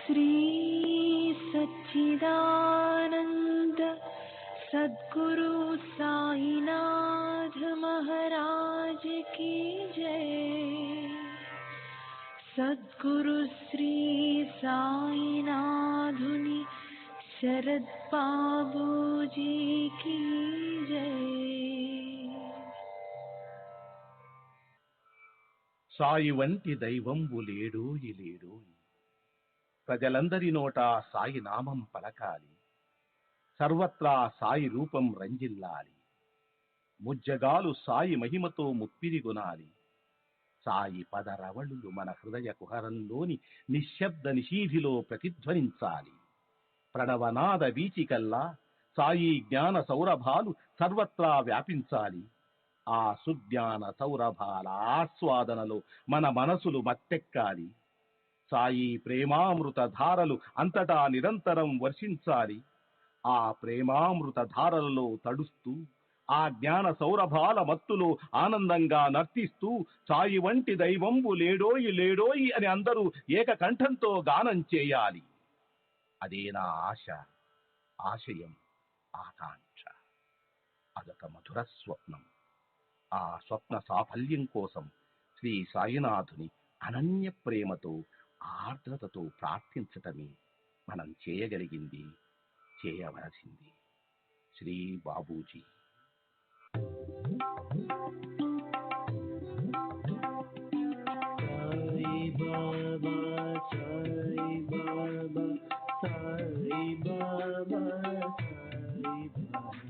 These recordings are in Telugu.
श्री सच्चिदानंद सद्गुरु साईनाथ महाराज की जय। सद्गुरु श्री साईनाथुनि शरद बाबूजी की जय। సాయి వంటి దైవంబు లేడోయి లేడోయి, ప్రజలందరి నోట సాయి నామం పలకాలి, సర్వత్రా సాయి రూపం రంజిల్లాలి, ముజ్జగాలు సాయి మహిమతో ముప్పిరిగొనాలి. సాయి పదరవళులు మన హృదయ కుహరంలోని నిశ్శబ్ద నిశీధిలో ప్రతిధ్వనించాలి. ప్రణవనాద వీచికల్లా సాయి జ్ఞాన సౌరభాలు సర్వత్రా వ్యాపించాలి. ఆ సుజ్ఞాన సౌరభాల ఆస్వాదనలో మన మనసులు మత్తెక్కాలి. సాయి ప్రేమామృత ధారలు అంతటా నిరంతరం వర్షించాలి. ఆ ప్రేమామృత ధారలలో తడుస్తూ, ఆ జ్ఞాన సౌరభాల మత్తులో ఆనందంగా నర్తిస్తూ సాయి వంటి దైవంబు లేడోయి లేడోయి అని అందరూ ఏకకంఠంతో గానం చేయాలి. అదే నా ఆశ, ఆశయం, ఆకాంక్ష. అదొక మధుర స్వప్నం. ఆ స్వప్న సాఫల్యం కోసం శ్రీ సాయినాథుని అనన్య ప్రేమతో, ఆర్ద్రతతో ప్రార్థించటమే మనం చేయగలిగింది, చేయవలసింది. శ్రీ బాబూజీ. సాయి బాబా, సాయి బాబా, సాయి బాబా, సాయి బాబా.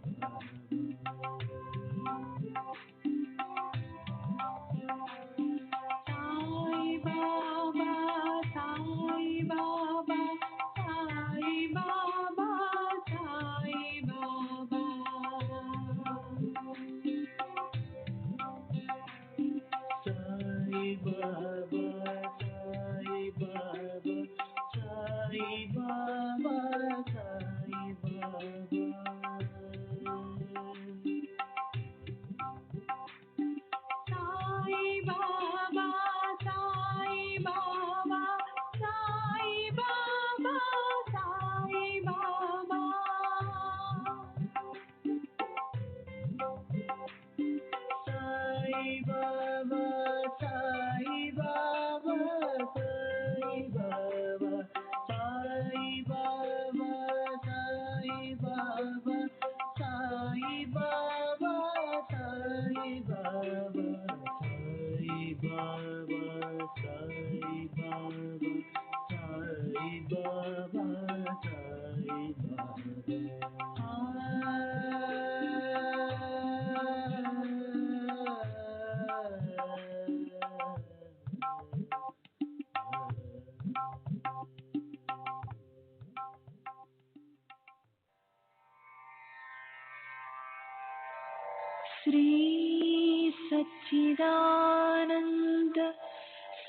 श्री सच्चिदानंद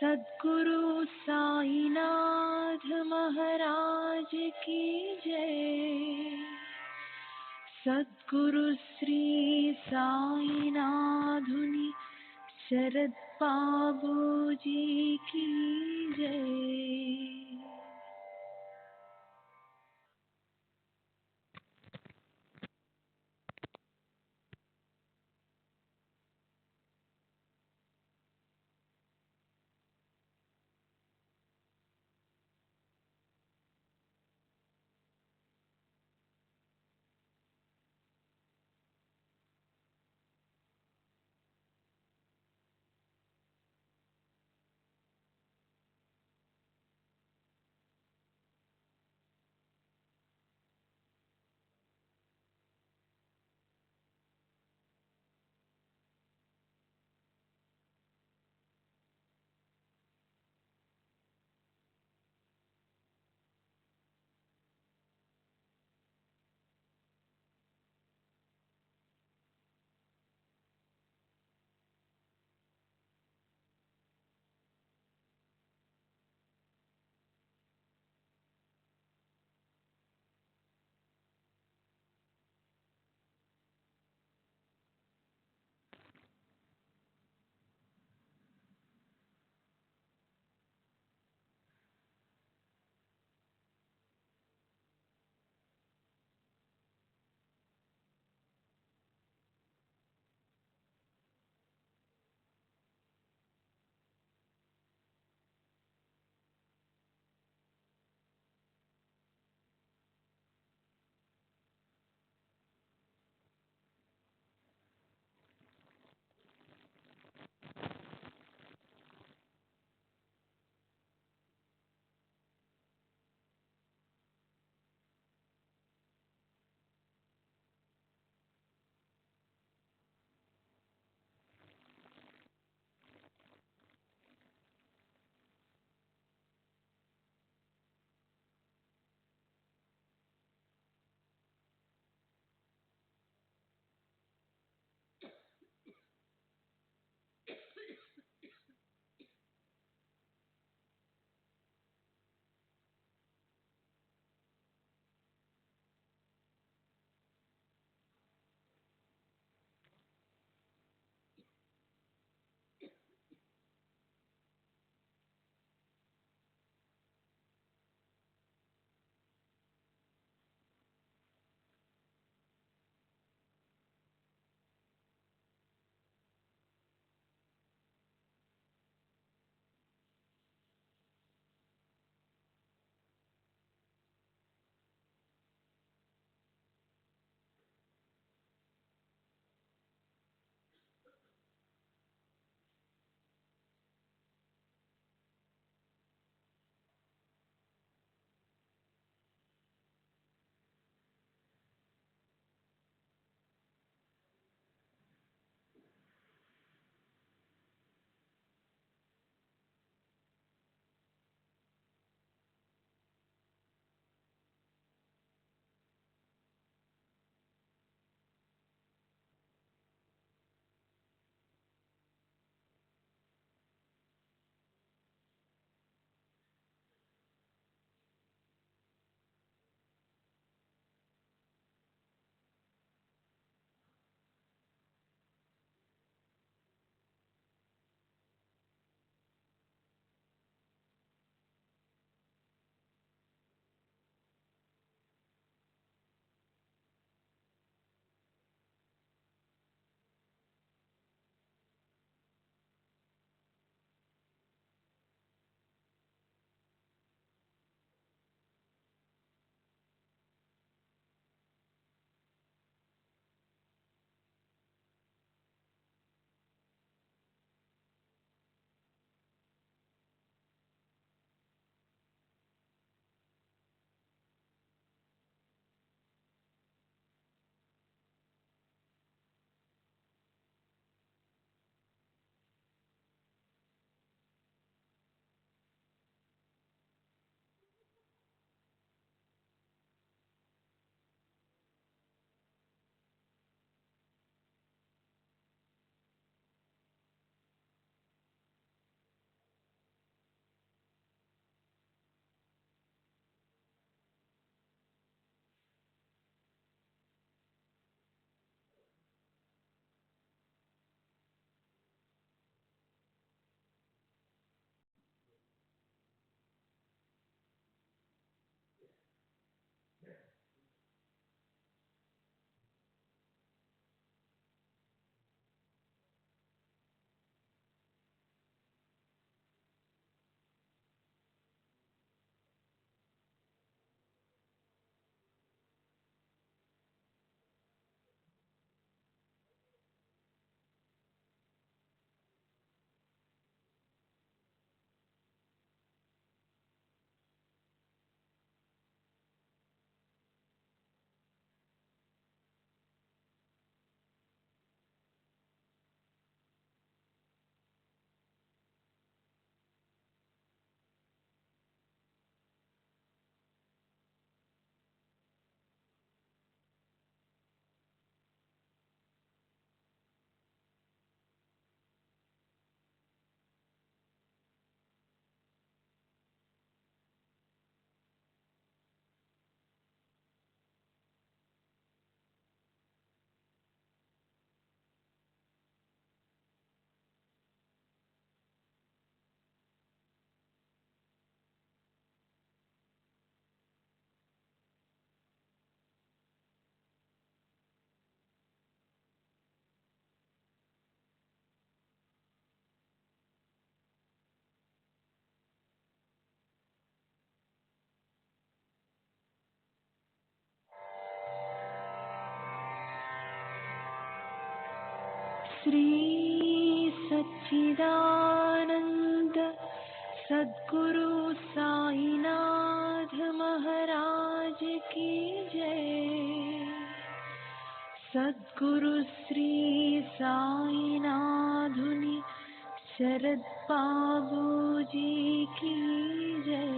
सद्गुरु साईनाथ महाराज की जय। सद्गुरु श्री साईनाथुनि शरद बाबू जी की जय। श्री सच्चिदानंद सद्गुरु साईनाथ महाराज की जय। सद्गुरु श्री साईनाथुनि शरद बाबूजी की जय।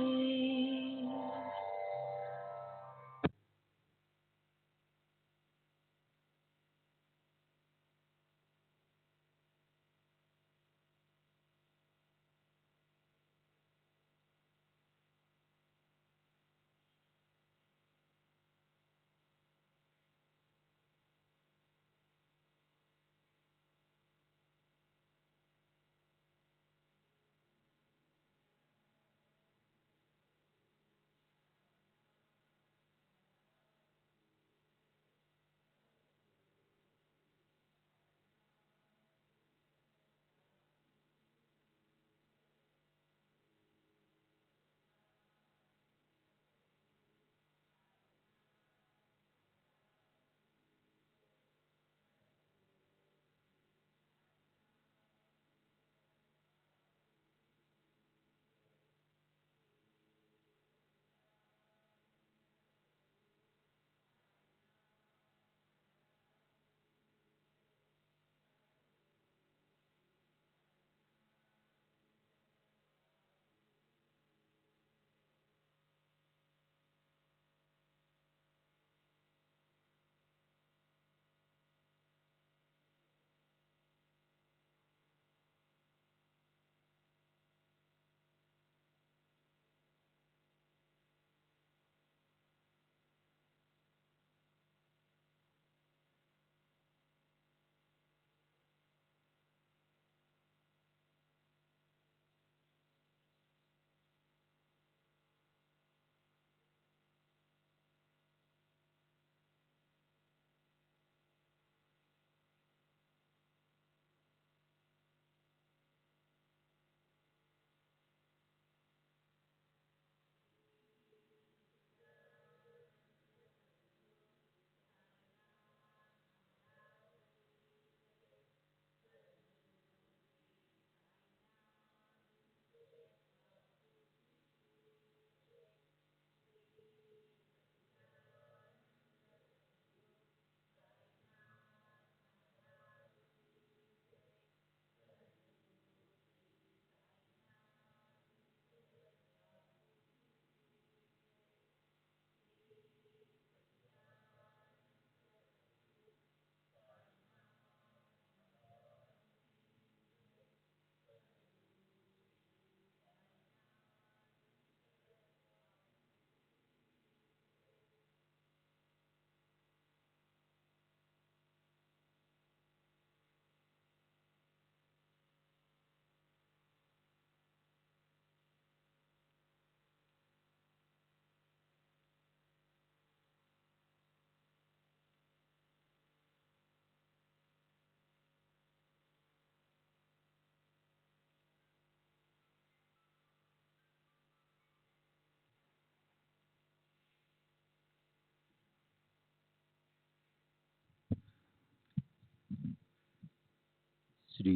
श्री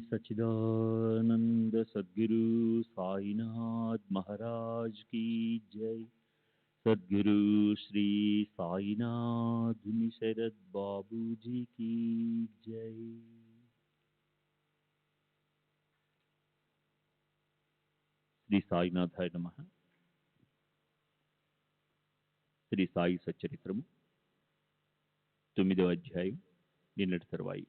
सच्चिदानंद सद्गुरु साईनाथ महाराज की जय। सद्गुरु श्री साईनाथ शरद बाबू जी की जय। శ్రీ సాయినాథాయ నమః. శ్రీ సాయి సచ్చరిత్రము 9వ అధ్యాయం, నిన్నటి తరువాయి.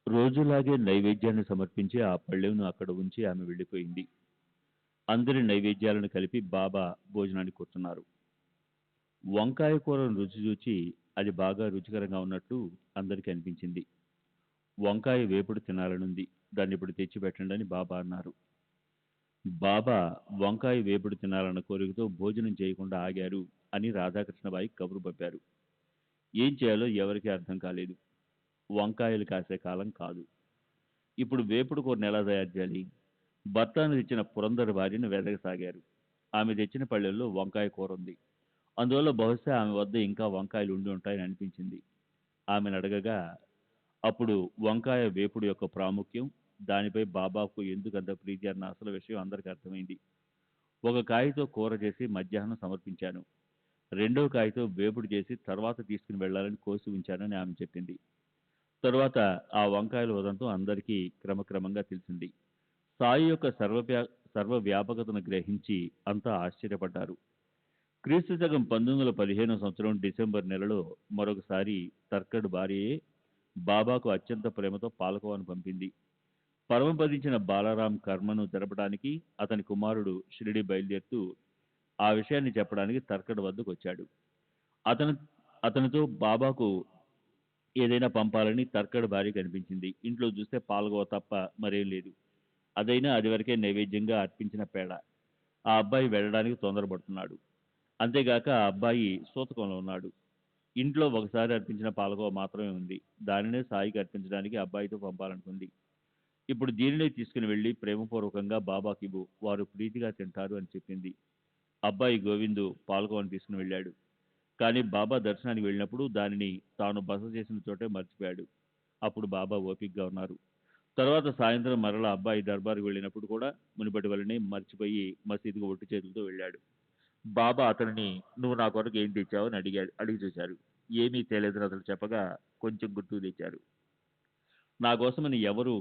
రోజులాగే నైవేద్యాన్ని సమర్పించి ఆ పళ్ళెంను అక్కడ ఉంచి ఆమె వెళ్ళిపోయింది. అందరి నైవేద్యాలను కలిపి బాబా భోజనానికి కూర్చున్నారు. వంకాయ కూరను రుచి చూచి అది బాగా రుచికరంగా ఉన్నట్లు అందరికీ అనిపించింది. వంకాయ వేపుడు తినాలనుంది, దాన్ని ఇప్పుడు తెచ్చిపెట్టండి అని బాబా అన్నారు. బాబా వంకాయ వేపుడు తినాలన్న కోరికతో భోజనం చేయకుండా ఆగారు అని రాధాకృష్ణబాయి కబురు పంపారు. ఏం చేయాలో ఎవరికీ అర్థం కాలేదు. వంకాయలు కాసే కాలం కాదు. ఇప్పుడు వేపుడు కూరను ఎలా తయారు చేయాలి? భర్తాను తెచ్చిన పురందర్ భార్యను వెదకసాగారు. ఆమె తెచ్చిన పళ్ళెల్లో వంకాయ కూర ఉంది. అందువల్ల బహుశా ఆమె వద్ద ఇంకా వంకాయలు ఉండి ఉంటాయని అనిపించింది. ఆమెను అడగగా అప్పుడు వంకాయ వేపుడు యొక్క ప్రాముఖ్యం, దానిపై బాబాకు ఎందుకంత ప్రీతి అన్న అసలు విషయం అందరికీ అర్థమైంది. ఒక కాయతో కూర చేసి మధ్యాహ్నం సమర్పించాను. రెండో కాయతో వేపుడు చేసి తర్వాత తీసుకుని వెళ్ళాలని కోసి ఉంచానని ఆమె చెప్పింది. తరువాత ఆ వంకాయల ఉదంతం అందరికీ క్రమక్రమంగా తెలిసింది. సాయి యొక్క సర్వవ్యాపకతను గ్రహించి అంతా ఆశ్చర్యపడ్డారు. క్రీస్తు శకం 1915 సంవత్సరం డిసెంబర్ నెలలో మరొకసారి తర్కడ్ భార్యయే బాబాకు అత్యంత ప్రేమతో పాలకోవాను పంపింది. పరమపదించిన బాలారాం కర్మను జరపడానికి అతని కుమారుడు షిరిడి బయలుదేరుతూ ఆ విషయాన్ని చెప్పడానికి తర్కడ్ వద్దకు వచ్చాడు. అతను అతనితో బాబాకు ఏదైనా పంపాలని తర్కడ్ భార్యకు అనిపించింది. ఇంట్లో చూస్తే పాలకోవ తప్ప మరేం లేదు. అదైనా అది వరకే నైవేద్యంగా అర్పించిన పేడ. ఆ అబ్బాయి వెళ్ళడానికి తొందరపడుతున్నాడు. అంతేగాక ఆ అబ్బాయి సూతకంలో ఉన్నాడు. ఇంట్లో ఒకసారి అర్పించిన పాలకోవ మాత్రమే ఉంది. దానినే సాయికి అర్పించడానికి అబ్బాయితో పంపాలనుకుంది. ఇప్పుడు దీనినే తీసుకుని వెళ్ళి ప్రేమపూర్వకంగా బాబాకివ్వు, వారు ప్రీతిగా తింటారు అని చెప్పింది. అబ్బాయి గోవిందు పాలకోవను తీసుకుని వెళ్ళాడు. కానీ బాబా దర్శనానికి వెళ్ళినప్పుడు దానిని తాను బస చేసిన చోటే మర్చిపోయాడు. అప్పుడు బాబా ఓపికగా ఉన్నారు. తర్వాత సాయంత్రం మరలా అబ్బాయి దర్బారుకు వెళ్ళినప్పుడు కూడా మునిపటి వల్లనే మర్చిపోయి మసీదుకు ఒట్టి చేతులతో వెళ్ళాడు. బాబా అతనిని నువ్వు నా కొరకు ఏం తెచ్చావు అని అడిగి చూశారు. ఏమీ తేలేదని అతను చెప్పగా కొంచెం గుర్తుకు తెచ్చారు. నా కోసమని ఎవరు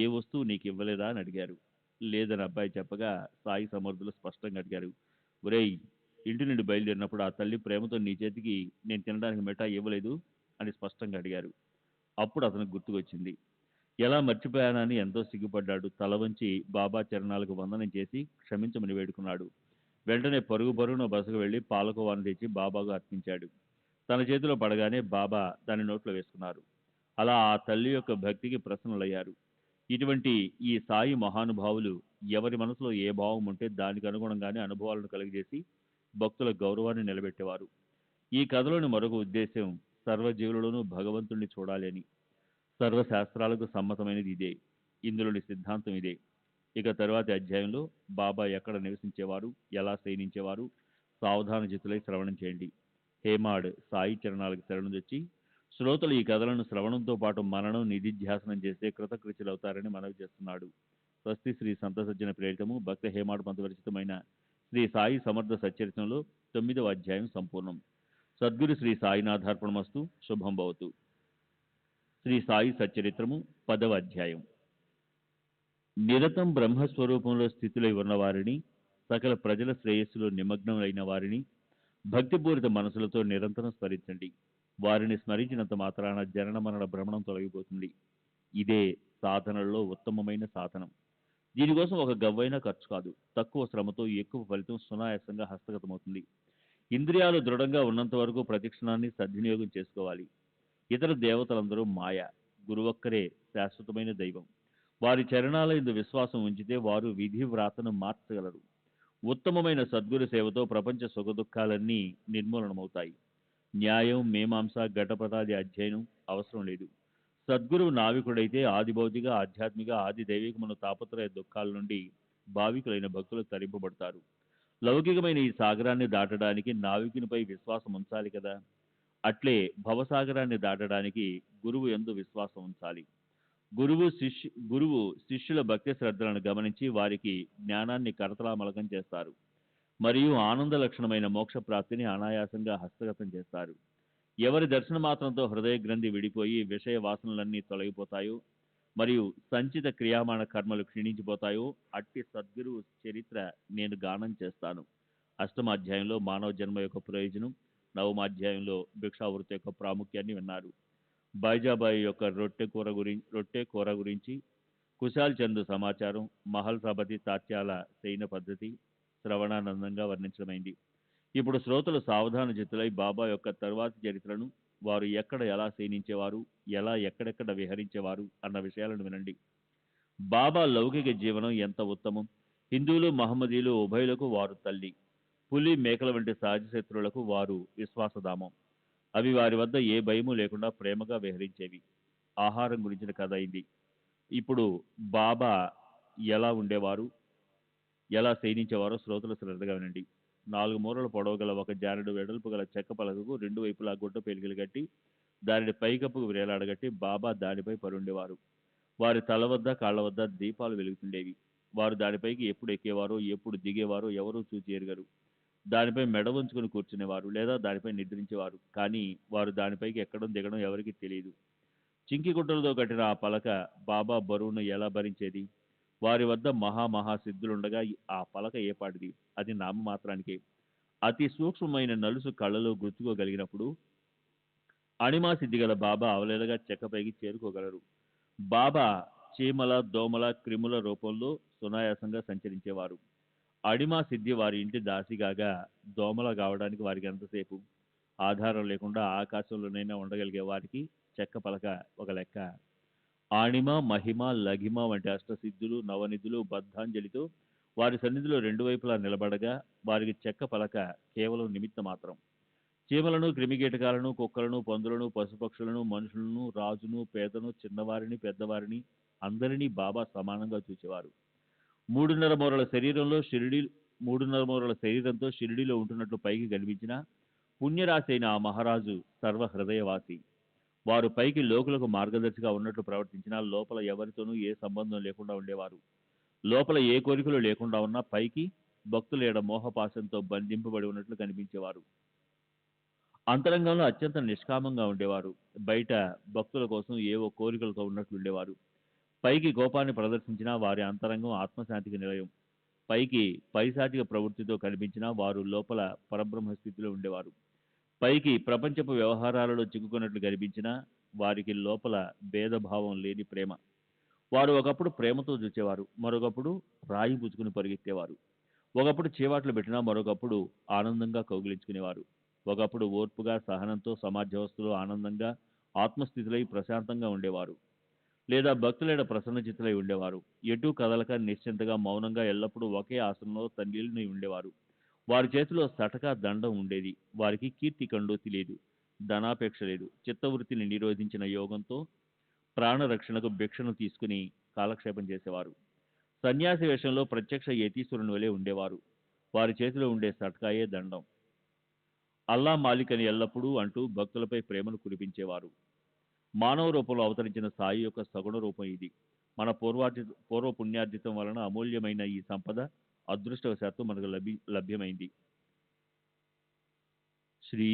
ఏ వస్తువు నీకు ఇవ్వలేదా అని అడిగారు. లేదని అబ్బాయి చెప్పగా సాయి సమర్థులు స్పష్టంగా అడిగారు. ఒరేయ్, ఇంటి నుండి బయలుదేరినప్పుడు ఆ తల్లి ప్రేమతో నీ చేతికి నేను తినడానికి మిఠాయి ఇవ్వలేదు అని స్పష్టంగా అడిగారు. అప్పుడు అతనికి గుర్తుకొచ్చింది. ఎలా మర్చిపోయానని ఎంతో సిగ్గుపడ్డాడు. తల వంచి బాబా చరణాలకు వందనం చేసి క్షమించమని వేడుకున్నాడు. వెంటనే పరుగున బసకు వెళ్లి పాలకోవాను తెచ్చి బాబాకు అర్పించాడు. తన చేతిలో పడగానే బాబా దాని నోట్లో వేసుకున్నారు. అలా ఆ తల్లి యొక్క భక్తికి ప్రసన్నులయ్యారు. ఇటువంటి ఈ సాయి మహానుభావులు ఎవరి మనసులో ఏ భావం ఉంటే దానికి అనుగుణంగానే అనుభవాలను కలిగజేసి భక్తుల గౌరవాన్ని నిలబెట్టేవారు. ఈ కథలోని మరొక ఉద్దేశం సర్వజీవులలోనూ భగవంతుణ్ణి చూడాలి అని. సర్వశాస్త్రాలకు సమ్మతమైనది ఇదే. ఇందులోని సిద్ధాంతం ఇదే. ఇక తరువాతి అధ్యాయంలో బాబా ఎక్కడ నివసించేవారు, ఎలా శయనించేవారు, సావధాన చిత్తులై శ్రవణం చేయండి. హేమాడ్ సాయి చరణాలకు శరణుదొచ్చి శ్రోతలు ఈ కథలను శ్రవణంతో పాటు మననం నిధిధ్యాసనం చేస్తే కృతకృత్యులవుతారని మనవి చేస్తున్నాడు. స్వస్తి శ్రీ సంత సజ్జన ప్రేరితము భక్త హేమాడ్ పంతవరచితమైన శ్రీ సాయి సమర్థ సచ్చరిత్రంలో 9వ అధ్యాయం సంపూర్ణం. సద్గురు శ్రీ సాయినాథార్పణమస్తు. శుభం భవతు. శ్రీ సాయి సచ్చరిత్రము 10వ అధ్యాయం. నిరతం బ్రహ్మస్వరూపంలో స్థితులై ఉన్నవారిని, సకల ప్రజల శ్రేయస్సులో నిమగ్నమైన వారిని భక్తిపూరిత మనసులతో నిరంతరం స్మరించండి. వారిని స్మరించినంత మాత్రాన జనన మరణ భ్రమణం తొలగిపోతుంది. ఇదే సాధనల్లో ఉత్తమమైన సాధనం. దీనికోసం ఒక గవ్వైనా ఖర్చు కాదు. తక్కువ శ్రమతో ఎక్కువ ఫలితం సునాయాసంగా హస్తగతమవుతుంది. ఇంద్రియాలు దృఢంగా ఉన్నంత వరకు ప్రతిక్షణాన్ని సద్వినియోగం చేసుకోవాలి. ఇతర దేవతలందరూ మాయ, గురువొక్కరే శాశ్వతమైన దైవం. వారి చరణాల యందు విశ్వాసం ఉంచితే వారు విధి వ్రాతను మార్చగలరు. ఉత్తమమైన సద్గురు సేవతో ప్రపంచ సుఖదుఖాలన్నీ నిర్మూలనమవుతాయి. న్యాయం, మీమాంస, ఘటపటాది అధ్యయనం అవసరం లేదు. సద్గురువు నావికుడైతే ఆది భౌతిక, ఆధ్యాత్మిక, ఆది దైవికమును తాపత్రయ దుఃఖాల నుండి భావికులైన భక్తులు తరింపబడతారు. లౌకికమైన ఈ సాగరాన్ని దాటడానికి నావికునిపై విశ్వాసం ఉంచాలి కదా. అట్లే భవసాగరాన్ని దాటడానికి గురువు యందు విశ్వాసం ఉంచాలి. గురువు శిష్యుల భక్తి శ్రద్ధలను గమనించి వారికి జ్ఞానాన్ని కరతలామలకం చేస్తారు. మరియు ఆనంద లక్షణమైన మోక్ష ప్రాప్తిని అనాయాసంగా హస్తగతం చేస్తారు. ఎవరి దర్శన మాత్రంతో హృదయ గ్రంథి విడిపోయి విషయ వాసనలన్నీ తొలగిపోతాయో మరియు సంచిత క్రియామాణ కర్మలు క్షీణించిపోతాయో అట్టి సద్గురువు చరిత్ర నేను గానం చేస్తాను. అష్టమాధ్యాయంలో మానవ జన్మ యొక్క ప్రయోజనం, నవమాధ్యాయంలో భిక్షావృత్తి యొక్క ప్రాముఖ్యాన్ని విన్నారు. బైజాబాయి యొక్క రొట్టె కూర గురించి, కుశాల్ చంద్ సమాచారం, మహల్ సభతి తాత్యాల శయన పద్ధతి శ్రవణానందంగా వర్ణించడమైంది. ఇప్పుడు శ్రోతలు సావధాన చిత్తులై బాబా యొక్క తరువాతి చరిత్రను, వారు ఎక్కడ ఎలా శయనించేవారు, ఎలా ఎక్కడెక్కడ విహరించేవారు అన్న విషయాలను వినండి. బాబా లౌకిక జీవనం ఎంత ఉత్తమం. హిందువులు, మహమ్మదీయులు ఉభయులకు వారు తల్లి. పులి, మేకల వంటి సహజ శత్రువులకు వారు విశ్వాసధామం. అవి వారి వద్ద ఏ భయము లేకుండా ప్రేమగా విహరించేవి. ఆహారం గురించిన కథ ఇది. ఇప్పుడు బాబా ఎలా ఉండేవారు, ఎలా శయనించేవారో శ్రోతలు శ్రద్ధగా వినండి. 4 మూరల పొడవు గల ఒక జానెడు వెడల్పు గల చెక్క పలకకు 2 వైపులా గుడ్డ పేలికలు కట్టి దానిని పైకప్పుకు వేలాడగట్టి బాబా దానిపై పరుండేవారు. వారి తల వద్ద కాళ్ల వద్ద దీపాలు వెలుగుతుండేవి. వారు దానిపైకి ఎప్పుడు ఎక్కేవారో ఎప్పుడు దిగేవారో ఎవరూ చూచి ఎరుగరు. దానిపై మెడ వంచుకుని కూర్చునేవారు లేదా దానిపై నిద్రించేవారు. కానీ వారు దానిపైకి ఎక్కడం దిగడం ఎవరికీ తెలియదు. చింకి గుడ్డలతో కట్టిన ఆ పలక బాబా బరువును ఎలా భరించేది? వారి వద్ద మహా సిద్ధులుండగా ఆ పలక ఏపాటిది? అది నామమాత్రానికే. అతి సూక్ష్మమైన నలుసు కళ్ళలో గుర్తుకోగలిగినప్పుడు అణిమా సిద్ధి గల బాబా అవలేలగా చెక్కపైకి చేరుకోగలరు. బాబా చీమల దోమల క్రిముల రూపంలో సునాయాసంగా సంచరించేవారు. అడిమా సిద్ధి వారి ఇంటి దాసిగాగా దోమల కావడానికి వారికి ఎంతసేపు? ఆధారం లేకుండా ఆకాశంలోనైనా ఉండగలిగే వారికి చెక్క పలక ఒక లెక్క. ఆణిమ మహిమ లఘిమ వంటి అష్టసిద్ధులు నవనిధులు బద్ధాంజలితో వారి సన్నిధిలో 2 వైపులా నిలబడగా వారికి చెక్క పలక కేవలం నిమిత్త మాత్రం. చీమలను క్రిమికీటకాలను కుక్కలను పందులను పశుపక్షులను మనుషులను రాజును పేదను చిన్నవారిని పెద్దవారిని అందరినీ బాబా సమానంగా చూసేవారు. 3.5 మూరల శరీరంతో షిరిడీలో ఉంటున్నట్లు పైకి కనిపించిన పుణ్యరాశి అయిన ఆ మహారాజు సర్వ హృదయవాసి. వారు పైకి లోకులకు మార్గదర్శిగా ఉన్నట్లు ప్రవర్తించినా లోపల ఎవరితోనూ ఏ సంబంధం లేకుండా ఉండేవారు. లోపల ఏ కోరికలు లేకుండా ఉన్నా పైకి భక్తుల ఎడ మోహపాశంతో బంధింపబడి ఉన్నట్లు కనిపించేవారు. అంతరంగంలో అత్యంత నిష్కామంగా ఉండేవారు. బయట భక్తుల కోసం ఏవో కోరికలతో ఉన్నట్లు ఉండేవారు. పైకి కోపాన్ని ప్రదర్శించినా వారి అంతరంగం ఆత్మశాంతికి నిలయం. పైకి పైశాచిక ప్రవృత్తితో కనిపించినా వారు లోపల పరబ్రహ్మ స్థితిలో ఉండేవారు. పైకి ప్రపంచపు వ్యవహారాలలో చిక్కుకున్నట్లు కనిపించినా వారికి లోపల భేదభావం లేని ప్రేమ. వారు ఒకప్పుడు ప్రేమతో చూచేవారు, మరొకప్పుడు రాయి పుచ్చుకుని పరిగెత్తేవారు. ఒకప్పుడు చీవాట్లు పెట్టినా మరొకప్పుడు ఆనందంగా కౌగిలించుకునేవారు. ఒకప్పుడు ఓర్పుగా సహనంతో సమాజవ్యవస్థలో ఆనందంగా ఆత్మస్థితులై ప్రశాంతంగా ఉండేవారు. లేదా భక్తులేడ ప్రసన్నచిత్తులై ఉండేవారు. ఎటూ కదలక నిశ్చింతగా మౌనంగా ఎల్లప్పుడూ ఒకే ఆసనంలో తల్లిని ఉండేవారు. వారి చేతిలో సటకా దండం ఉండేది. వారికి కీర్తి కండోతి లేదు, ధనాపేక్ష లేదు. చిత్తవృత్తిని నిరోధించిన యోగంతో ప్రాణరక్షణకు భిక్షను తీసుకుని కాలక్షేపం చేసేవారు. సన్యాసి వేషంలో ప్రత్యక్ష యతీశ్వరుని వలె ఉండేవారు. వారి చేతిలో ఉండే సటకాయే దండం. అల్లా మాలిక్ అని ఎల్లప్పుడూ అంటూ భక్తులపై ప్రేమను కురిపించేవారు. మానవ రూపంలో అవతరించిన సాయి యొక్క సగుణ రూపం ఇది. మన పూర్వ పుణ్యార్జితం వలన అమూల్యమైన ఈ సంపద అదృష్టవశాత్తు మనకు లభ్యమైంది. శ్రీ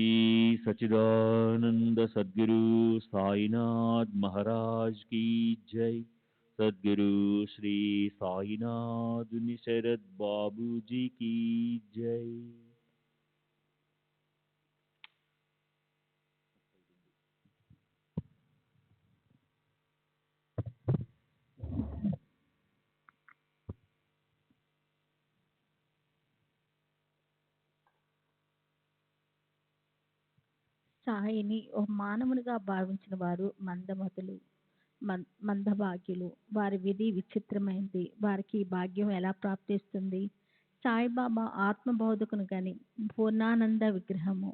సచిదానంద సద్గురు సాయినాథ్ మహారాజ్ కీ జై. సద్గురు శ్రీ సాయినాథ్ శరద్ బాబూజీ కీ జై. సాయిని ఓ మానవునిగా భావించిన వారు మందమతులు, మందభాగ్యులు. వారి విధి విచిత్రమైంది. వారికి ఈ భాగ్యం ఎలా ప్రాప్తిస్తుంది? సాయిబాబా ఆత్మబోధకును గని పూర్ణానంద విగ్రహము.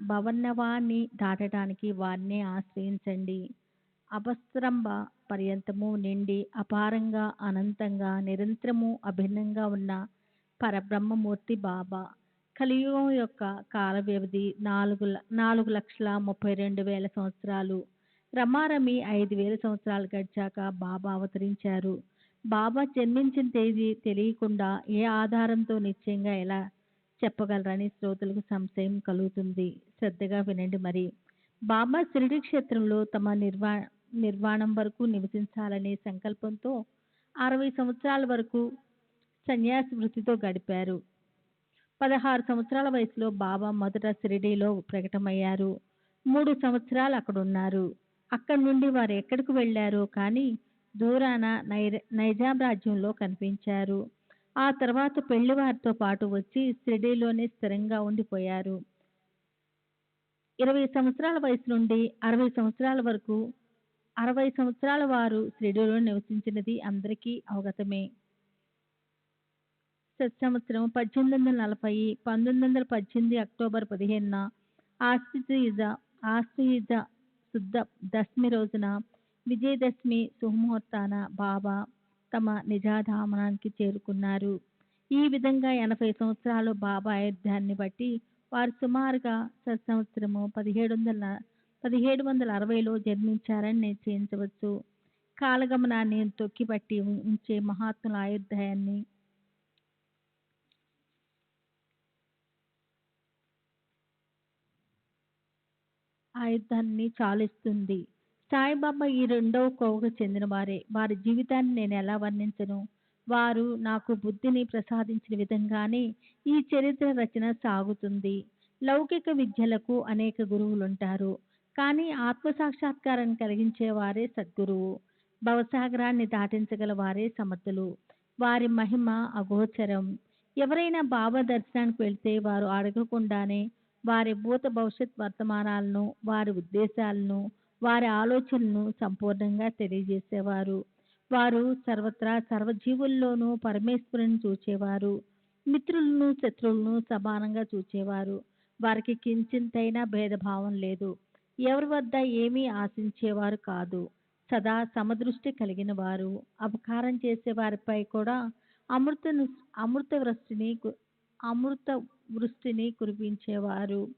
భవన్నవాన్ని దాటడానికి వారినే ఆశ్రయించండి. అపస్రంభ పర్యంతము నిండి అపారంగా అనంతంగా నిరంతరము అభిన్నంగా ఉన్న పరబ్రహ్మమూర్తి బాబా. కలియుగం యొక్క కాల వ్యవధి 4,32,000 సంవత్సరాలు. రమారమి 5,000 సంవత్సరాలు గడిచాక బాబా అవతరించారు. బాబా జన్మించిన తేదీ తెలియకుండా ఏ ఆధారంతో నిశ్చయంగా ఎలా చెప్పగలరని శ్రోతలకు సంశయం కలుగుతుంది. శ్రద్ధగా వినండి మరి. బాబా షిరిడి క్షేత్రంలో తమ నిర్వాణం వరకు నివసించాలనే సంకల్పంతో 60 సంవత్సరాల వరకు సన్యాసి వృత్తితో గడిపారు. 16 సంవత్సరాల వయసులో బాబా మొదట షిరిడీలో ప్రకటమయ్యారు. 3 సంవత్సరాలు అక్కడున్నారు. అక్కడి నుండి వారు ఎక్కడికి వెళ్ళారో కానీ దూరాన నైజాం రాజ్యంలో కనిపించారు. ఆ తర్వాత పెళ్లి వారితో పాటు వచ్చి షిరిడీలోనే స్థిరంగా ఉండిపోయారు. 20 సంవత్సరాల వయసు నుండి 60 సంవత్సరాల వరకు 60 సంవత్సరాల వారు షిరిడీలో నివసించినది అందరికీ అవగతమే. సంవత్సరం 1840 1918 అక్టోబర్ 15న ఆశ్వయుజ శుద్ధ దశమి రోజున విజయదశమి సుముహూర్తాన బాబా తమ నిజధామానికి చేరుకున్నారు. ఈ విధంగా 80 సంవత్సరాలు బాబా ఆయుర్దాన్ని బట్టి వారు సుమారుగా సంవత్సరము 1760లో జన్మించారని నిశ్చయించవచ్చు. కాలగమనాన్ని తొక్కిపట్టి ఉంచే మహాత్ముల ఆయుధాన్ని చాలిస్తుంది. సాయిబాబా ఈ రెండవ కోవకు చెందిన వారే. వారి జీవితాన్ని నేను ఎలా వర్ణించను? వారు నాకు బుద్ధిని ప్రసాదించిన విధంగానే ఈ చరిత్ర రచన సాగుతుంది. లౌకిక విద్యలకు అనేక గురువులుంటారు. కానీ ఆత్మసాక్షాత్కారాన్ని కలిగించే వారే సద్గురువు. భవసాగరాన్ని దాటించగల వారే సమర్థులు. వారి మహిమ అగోచరం. ఎవరైనా బాబా దర్శనానికి వెళ్తే వారు అడగకుండానే వారి భూత భవిష్యత్ వర్తమానాలను, వారి ఉద్దేశాలను, వారి ఆలోచనలను సంపూర్ణంగా తెలియజేసేవారు. వారు సర్వత్రా సర్వజీవుల్లోనూ పరమేశ్వరుని చూచేవారు. మిత్రులను శత్రువులను సమానంగా చూచేవారు. వారికి కించింతైనా భేదభావం లేదు. ఎవరి వద్ద ఏమీ ఆశించేవారు కాదు. సదా సమదృష్టి కలిగిన వారు. అపకారం చేసే వారిపై కూడా అమృతను అమృత వృష్టిని కు- అమృత వృష్టిని కురిపించేవారు.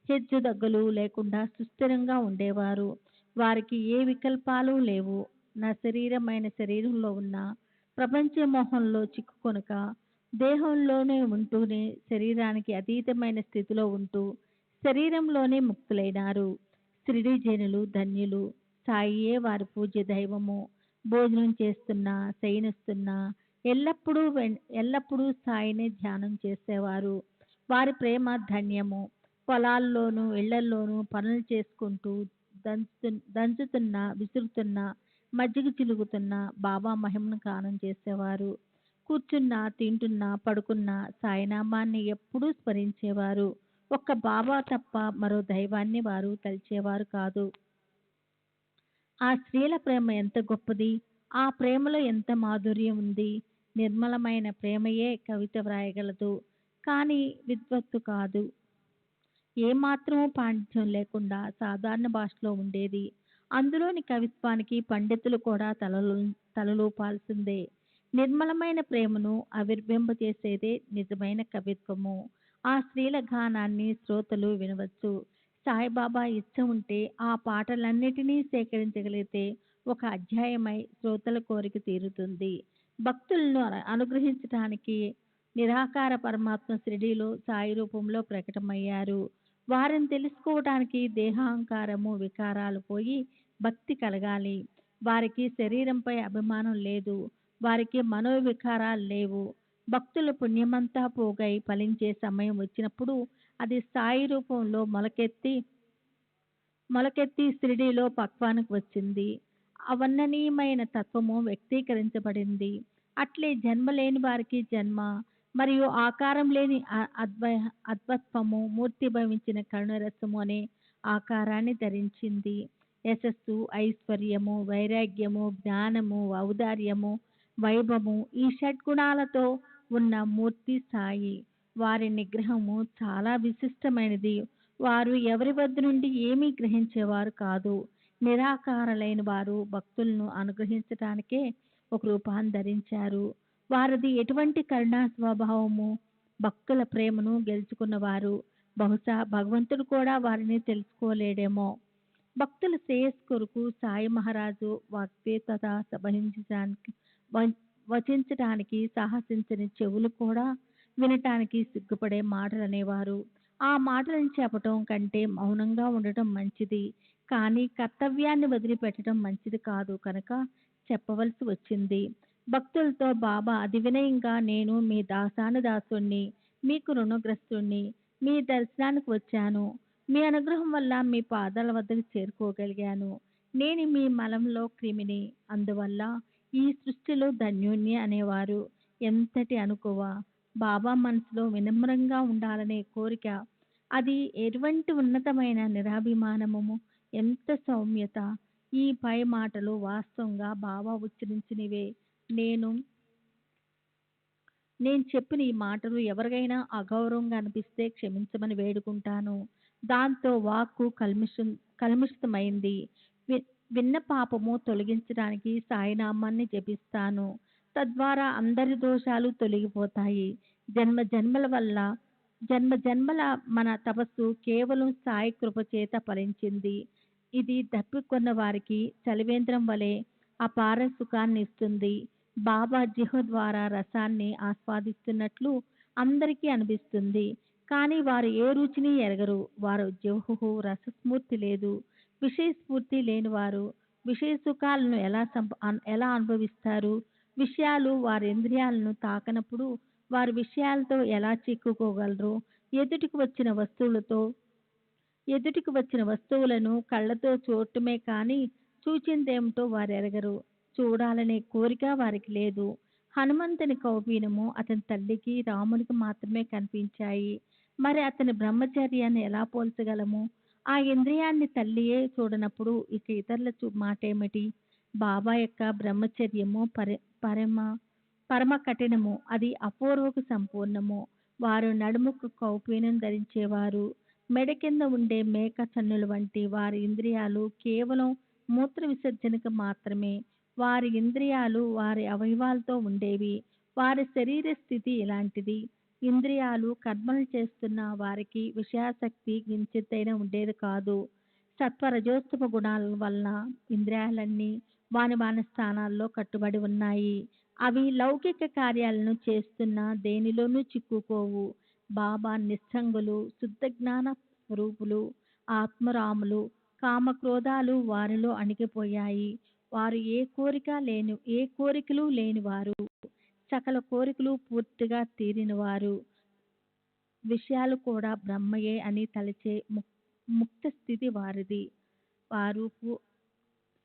హెచ్చు దగ్గులు లేకుండా సుస్థిరంగా ఉండేవారు. వారికి ఏ వికల్పాలు లేవు. నా శరీరమైన శరీరంలో ఉన్న ప్రపంచ మోహంలో చిక్కుకొనక దేహంలోనే ఉంటూనే శరీరానికి అతీతమైన స్థితిలో ఉంటూ శరీరంలోనే ముక్తులైనారు. షిరిడీ జనులు ధన్యులు. సాయియే వారి పూజ్య దైవము. భోజనం చేస్తున్నా, శయనిస్తున్నా ఎల్లప్పుడూ సాయినే ధ్యానం చేసేవారు. వారి ప్రేమ ధన్యము. పొలాల్లోనూ ఇళ్లల్లోనూ పనులు చేసుకుంటూ దంచుతున్నా, విసురుతున్నా, మజ్జిగ చిలుగుతున్నా బాబా మహిమను గానం చేసేవారు. కూర్చున్నా, తింటున్నా, పడుకున్నా సాయినామాన్ని ఎప్పుడూ స్మరించేవారు. ఒక్క బాబా తప్ప మరో దైవాన్ని వారు తలిచేవారు కాదు. ఆ స్త్రీల ప్రేమ ఎంత గొప్పది! ఆ ప్రేమలో ఎంత మాధుర్యం ఉంది! నిర్మలమైన ప్రేమయే కవిత వ్రాయగలదు, కానీ విద్వత్తు కాదు. ఏమాత్రమూ పాండిత్యం లేకుండా సాధారణ భాషలో ఉండేది. అందులోని కవిత్వానికి పండితులు కూడా తలలూపాల్సిందే. నిర్మలమైన ప్రేమను ఆవిర్భవింపచేసేదే నిజమైన కవిత్వము. ఆ స్త్రీల గానాన్ని శ్రోతలు వినవచ్చు. సాయిబాబా ఇచ్చ ఉంటే ఆ పాటలన్నిటినీ సేకరించగలిగితే ఒక అధ్యాయమై శ్రోతల కోరిక తీరుతుంది. భక్తులను అనుగ్రహించటానికి నిరాకార పరమాత్మ షిరిడీలో సాయి రూపంలో ప్రకటమయ్యారు. వారిని తెలుసుకోవటానికి దేహాంకారము వికారాలు పోయి భక్తి కలగాలి. వారికి శరీరంపై అభిమానం లేదు. వారికి మనోవికారాలు లేవు. భక్తుల పుణ్యమంతా పోగై ఫలించే సమయం వచ్చినప్పుడు అది సాయి రూపంలో మొలకెత్తి షిరిడీలో పక్వానికి వచ్చింది. అవర్ణనీయమైన తత్వము వ్యక్తీకరించబడింది. అట్లే జన్మ లేని వారికి జన్మ, మరియు ఆకారం లేని అద్వత్వము మూర్తి భవించిన కరుణరసము అనే ఆకారాన్ని ధరించింది. యశస్సు, ఐశ్వర్యము, వైరాగ్యము, జ్ఞానము, ఔదార్యము, వైభవము ఈ షడ్గుణాలతో ఉన్న మూర్తి సాయి. వారి నిగ్రహము చాలా విశిష్టమైనది. వారు ఎవరి వద్ద నుండి ఏమీ గ్రహించేవారు కాదు. నిరాకారులైన వారు భక్తులను అనుగ్రహించటానికే ఒక రూపాన్ని ధరించారు. వారిది ఎటువంటి కరుణా స్వభావము! భక్తుల ప్రేమను గెలుచుకున్నవారు. బహుశా భగవంతుడు కూడా వారిని తెలుసుకోలేడేమో. భక్తుల శ్రేయస్సు కొరకు సాయి మహారాజు వాగ్దేవత వచించటానికి సాహసించని చెవులు కూడా వినటానికి సిగ్గుపడే మాటలు అనేవారు. ఆ మాటలను చెప్పటం కంటే మౌనంగా ఉండటం మంచిది. కానీ కర్తవ్యాన్ని వదిలిపెట్టడం మంచిది కాదు కనుక చెప్పవలసి వచ్చింది. భక్తులతో బాబా అతి వినయంగా, నేను మీ దాసానుదాసుణ్ణి, మీకు రుణగ్రస్తుణ్ణి. మీ దర్శనానికి వచ్చాను. మీ అనుగ్రహం వల్ల మీ పాదాల వద్దకు చేరుకోగలిగాను. నేను మీ మలంలో క్రిమిని, అందువల్ల ఈ సృష్టిలో ధన్యుణ్ణి అనేవారు. ఎంతటి అనుకువ! బాబా మనసులో వినమ్రంగా ఉండాలనే కోరిక. అది ఎటువంటి ఉన్నతమైన నిరాభిమానము! ఎంత సౌమ్యత! ఈ పై మాటలు వాస్తవంగా బాబా ఉచ్చరించినవే. నేను చెప్పిన ఈ మాటలు ఎవరికైనా అగౌరవంగా అనిపిస్తే క్షమించమని వేడుకుంటాను. దాంతో వాక్కు కల్మిషమైంది. విన్న పాపము తొలగించడానికి సాయినామాన్ని జపిస్తాను. తద్వారా అందరి దోషాలు తొలగిపోతాయి. జన్మ జన్మల మన తపస్సు కేవలం సాయి కృప చేత ఫలించింది. ఇది దప్పికొన్న వారికి చలివేంద్రం వలె అపార సుఖాన్ని ఇస్తుంది. బాబా జిహ్వ ద్వారా రసాన్ని ఆస్వాదిస్తున్నట్లు అందరికీ అనిపిస్తుంది. కానీ వారు ఏ రుచిని ఎరగరు. వారు జిహ్వకు రసస్ఫూర్తి లేదు. విషయ స్ఫూర్తి లేని వారు విషయ సుఖాలను ఎలా అనుభవిస్తారు? విషయాలు వారి ఇంద్రియాలను తాకనప్పుడు వారు విషయాలతో ఎలా చిక్కుకోగలరు? ఎదుటికి వచ్చిన వస్తువులను కళ్ళతో చూడటమే కానీ చూచిందేమిటో వారు ఎరగరు. చూడాలనే కోరిక వారికి లేదు. హనుమంతుని కౌపీనము అతని తల్లికి రామునికి మాత్రమే కనిపించాయి. మరి అతని బ్రహ్మచర్యాన్ని ఎలా పోల్చగలము? ఆ ఇంద్రియాన్ని తల్లియే చూడనప్పుడు ఇక ఇతరుల మాటేమిటి? బాబా యొక్క బ్రహ్మచర్యము పరమ కఠినము. అది అపూర్వకు సంపూర్ణము. వారు నడుముకు కౌపీనం ధరించేవారు. మెడ కింద ఉండే మేక చన్నుల వంటి వారి ఇంద్రియాలు కేవలం మూత్ర విసర్జనకు మాత్రమే. వారి ఇంద్రియాలు వారి అవయవాలతో ఉండేవి. వారి శరీర స్థితి ఇలాంటిది. ఇంద్రియాలు కర్మలు చేస్తున్న వారికి విషయాసక్తి కించిత్తైనా ఉండేది కాదు. సత్వరజోస్తమ గుణాల వలన ఇంద్రియాలన్నీ వాని స్థానాల్లో కట్టుబడి ఉన్నాయి. అవి లౌకిక కార్యాలను చేస్తున్న దేనిలోనూ చిక్కుకోవు. బాబా నిస్సంగులు, శుద్ధ జ్ఞాన స్వరూపులు, ఆత్మరాములు. కామక్రోధాలు వారిలో అణిగిపోయాయి. వారు ఏ కోరికలు లేనివారు. సకల కోరికలు పూర్తిగా తీరినవారు. విషయాలు కూడా బ్రహ్మయే అని తలచే ముక్త స్థితి వారిది. వారు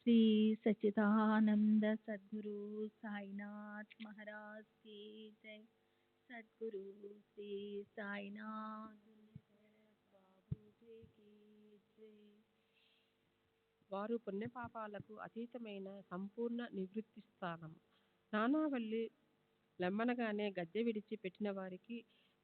శ్రీ సచ్చిదానంద సద్గురు సాయినాథ్ మహారాజ్ की जय. సద్గురు శ్రీ సాయినాథ్ బాబూజీ की जय. వారు పుణ్యపాపాలకు అతీతమైన సంపూర్ణ నివృత్తి స్థానం. నానావల్లి లెమ్మనగానే గద్దె విడిచి పెట్టిన వారికి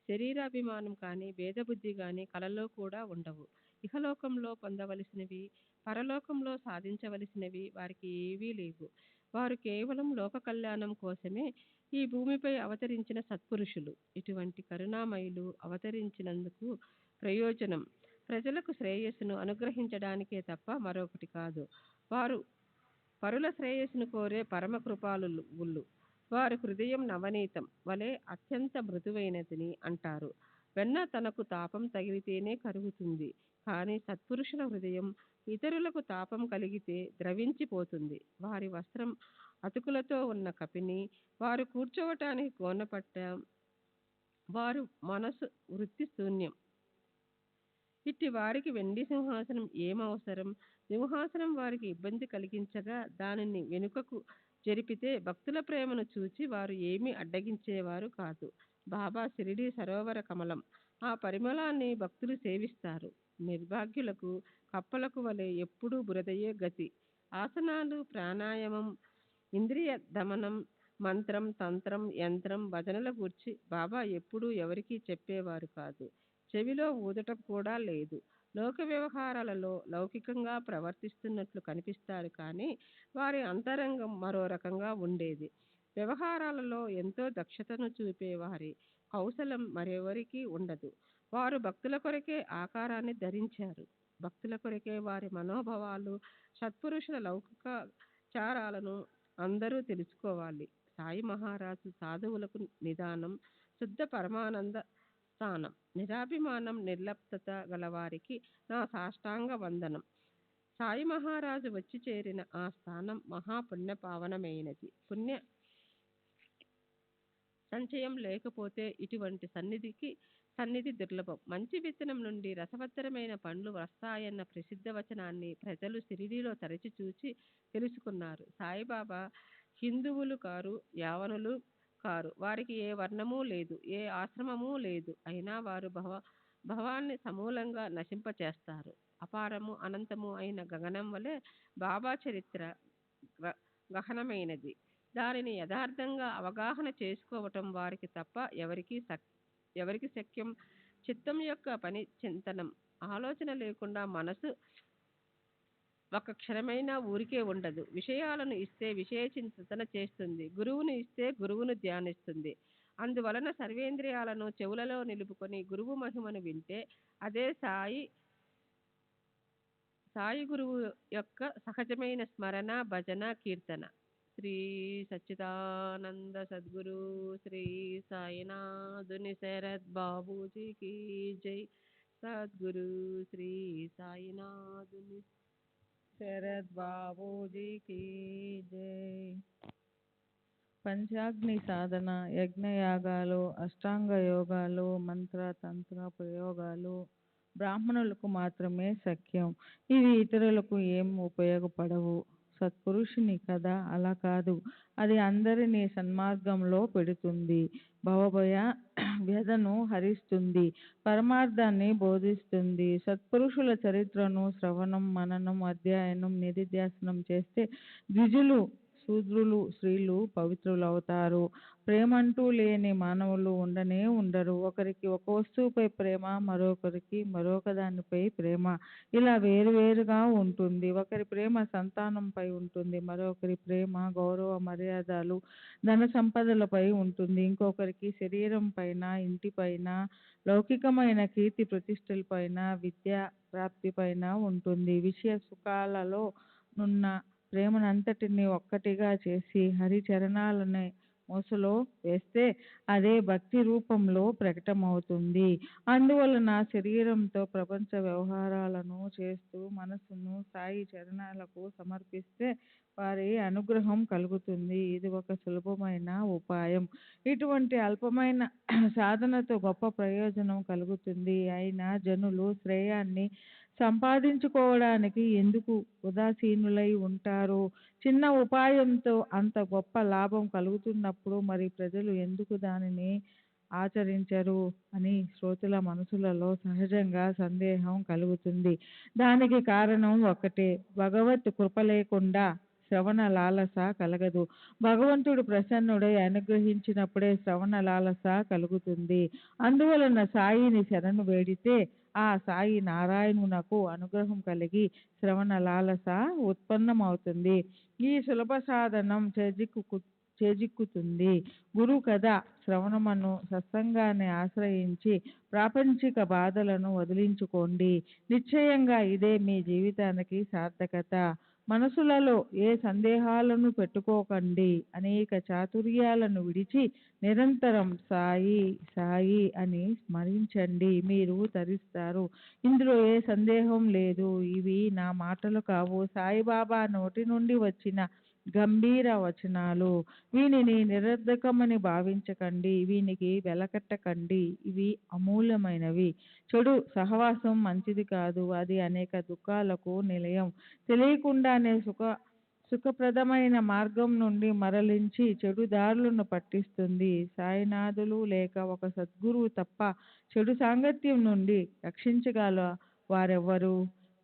శరీరాభిమానం కానీ భేదబుద్ధి కానీ కలలో కూడా ఉండవు. ఇహలోకంలో పొందవలసినవి, పరలోకంలో సాధించవలసినవి వారికి ఏవీ లేవు. వారు కేవలం లోక కళ్యాణం కోసమే ఈ భూమిపై అవతరించిన సత్పురుషులు. ఇటువంటి కరుణామయులు అవతరించినందుకు ప్రయోజనం ప్రజలకు శ్రేయస్సును అనుగ్రహించడానికే తప్ప మరొకటి కాదు. వారు పరుల శ్రేయస్సును కోరే పరమ కృపాళువులు. వారి హృదయం నవనీతం వలె అత్యంత మృదువైనదని అంటారు. వెన్న తనకు తాపం తగిలితేనే కరుగుతుంది. కానీ సత్పురుషుల హృదయం ఇతరులకు తాపం కలిగితే ద్రవించిపోతుంది. వారి వస్త్రం అతుకులతో ఉన్న కపిని, వారు కూర్చోవటానికి కోనపట్ట, వారు మనసు వృత్తి శూన్యం. ఇట్టి వారికి వెండి సింహాసనం ఏమవసరం? సింహాసనం వారికి ఇబ్బంది కలిగించగా దానిని వెనుకకు జరిపితే భక్తుల ప్రేమను చూచి వారు ఏమీ అడ్డగించేవారు కాదు. బాబా షిరిడీ సరోవర కమలం. ఆ పరిమళాన్ని భక్తులు సేవిస్తారు. నిర్భాగ్యులకు కప్పలకు వలె ఎప్పుడూ బురదయే గతి. ఆసనాలు, ప్రాణాయామం, ఇంద్రియ దమనం, మంత్రం, తంత్రం, యంత్రం, భజనల గూర్చి బాబా ఎప్పుడూ ఎవరికీ చెప్పేవారు కాదు. చెవిలో ఊదటం కూడా లేదు. లోక వ్యవహారాలలో లౌకికంగా ప్రవర్తిస్తున్నట్లు కనిపిస్తారు కానీ వారి అంతరంగం మరో రకంగా ఉండేది. వ్యవహారాలలో ఎంతో దక్షతను చూపేవారి కౌశలం మరెవరికీ ఉండదు. వారు భక్తుల కొరకే ఆకారాన్ని ధరించారు. భక్తుల కొరకే వారి మనోభావాలు, సత్పురుషుల లౌకిక చారాలను అందరూ తెలుసుకోవాలి. సాయి మహారాజు సాధువులకు నిదానం, శుద్ధ పరమానంద స్థానం. నిరాభిమానం, నిర్లిప్తత గలవారికి నా సాష్టాంగ వందనం. సాయి మహారాజు వచ్చి చేరిన ఆ స్థానం మహాపుణ్య పావనమైనది. పుణ్య సంచయం లేకపోతే ఇటువంటి సన్నిధి దుర్లభం. మంచి విత్తనం నుండి రసవత్తరమైన పండ్లు వస్తాయన్న ప్రసిద్ధ వచనాన్ని ప్రజలు షిరిడీలో తరచి చూచి తెలుసుకున్నారు. సాయిబాబా హిందువులు కారు, యావనులు కారు. వారికి ఏ వర్ణమూ లేదు, ఏ ఆశ్రమమూ లేదు. అయినా వారు భవాన్ని సమూలంగా నశింపచేస్తారు. అపారము, అనంతము అయిన గగనం వలె బాబా చరిత్ర గహనమైనది. దానిని యథార్థంగా అవగాహన చేసుకోవటం వారికి తప్ప ఎవరికి శక్యం? చిత్తం యొక్క పని చింతనం. ఆలోచన లేకుండా మనసు ఒక క్షణమైనా ఊరికే ఉండదు. విషయాలను ఇస్తే విషయ చింతన చేస్తుంది. గురువును ఇస్తే గురువును ధ్యానిస్తుంది. అందువలన సర్వేంద్రియాలను చెవులలో నిలుపుకొని గురువు మహిమను వింటే అదే సాయి గురువు యొక్క సహజమైన స్మరణ, భజన, కీర్తన. శ్రీ సచ్చిదానంద సద్గురు శ్రీ సాయినాథుని శరత్ బాబూజీకి జై. సద్గురు శ్రీ సాయినాథుని శరత్ బాబూజీకి జై. పంచాగ్ని సాధన, యజ్ఞయాగాలు, అష్టాంగ యోగాలు, మంత్ర తంత్ర ప్రయోగాలు బ్రాహ్మణులకు మాత్రమే సఖ్యం. ఇవి ఇతరులకు ఏం ఉపయోగపడవు. సత్పురుషుని కథ అలా కాదు. అది అందరినీ సన్మార్గంలో పెడుతుంది. భవభయ వ్యధను హరిస్తుంది. పరమార్థాన్ని బోధిస్తుంది. సత్పురుషుల చరిత్రను శ్రవణం, మననం, అధ్యయనం, నిధిధ్యాసనం చేస్తే ద్విజులు, శూద్రులు, స్త్రీలు పవిత్రులవుతారు. ప్రేమంటూ లేని మానవులు ఉండనే ఉండరు. ఒకరికి ఒక వస్తువుపై ప్రేమ, మరొకరికి మరొక దానిపై ప్రేమ ఇలా వేరువేరుగా ఉంటుంది. ఒకరి ప్రేమ సంతానంపై ఉంటుంది. మరొకరి ప్రేమ గౌరవ మర్యాదలు, ధన సంపదలపై ఉంటుంది. ఇంకొకరికి శరీరం పైన, ఇంటిపైన, లౌకికమైన కీర్తి ప్రతిష్టలపైన, విద్యా ప్రాప్తిపైన ఉంటుంది. విషయ సుఖాలలో నున్న ప్రేమనంతటిని ఒక్కటిగా చేసి హరిచరణాలని మోసలో వేస్తే అదే భక్తి రూపంలో ప్రకటమవుతుంది. అందువలన శరీరంతో ప్రపంచ వ్యవహారాలను చేస్తూ మనసును సాయి చరణాలకు సమర్పిస్తే వారి అనుగ్రహం కలుగుతుంది. ఇది ఒక సులభమైన ఉపాయం. ఇటువంటి అల్పమైన సాధనతో గొప్ప ప్రయోజనం కలుగుతుంది. అయినా జనులు శ్రేయాన్ని సంపాదించుకోవడానికి ఎందుకు ఉదాసీనులై ఉంటారు? చిన్న ఉపాయంతో అంత గొప్ప లాభం కలుగుతున్నప్పుడు మరి ప్రజలు ఎందుకు దానిని ఆచరించరు అని శ్రోతల మనసులలో సహజంగా సందేహం కలుగుతుంది. దానికి కారణం ఒకటే, భగవత్ కృప లేకుండా శ్రవణ లాలస కలగదు. భగవంతుడు ప్రసన్నుడై అనుగ్రహించినప్పుడే శ్రవణ లాలస కలుగుతుంది. అందువలన సాయిని శరణు వేడితే ఆ సాయి నారాయణునకు అనుగ్రహం కలిగి శ్రవణ లాలస ఉత్పన్నమవుతుంది. ఈ సులభ సాధనం చేజిక్కుతుంది. గురు కథ శ్రవణమును, సత్సంగాన్ని ఆశ్రయించి ప్రాపంచిక బాధలను వదిలించుకోండి. నిశ్చయంగా ఇదే మీ జీవితానికి సార్థకత. మనసులలో ఏ సందేహాలను పెట్టుకోకండి. అనేక చాతుర్యాలను విడిచి నిరంతరం సాయి సాయి అని స్మరించండి. మీరు తరిస్తారు. ఇందులో ఏ సందేహం లేదు. ఇవి నా మాటలు కావు, సాయిబాబా నోటి నుండి వచ్చిన గంభీర వచనాలు. వీనిని నిరర్ధకమని భావించకండి. వీనికి వెలకట్టకండి. ఇవి అమూల్యమైనవి. చెడు సహవాసం మంచిది కాదు. అది అనేక దుఃఖాలకు నిలయం. తెలియకుండానే సుఖప్రదమైన మార్గం నుండి మరలించి చెడు దారులను పట్టిస్తుంది. సాయినాథులు లేక ఒక సద్గురువు తప్ప చెడు సాంగత్యం నుండి రక్షించగల వారెవ్వరు?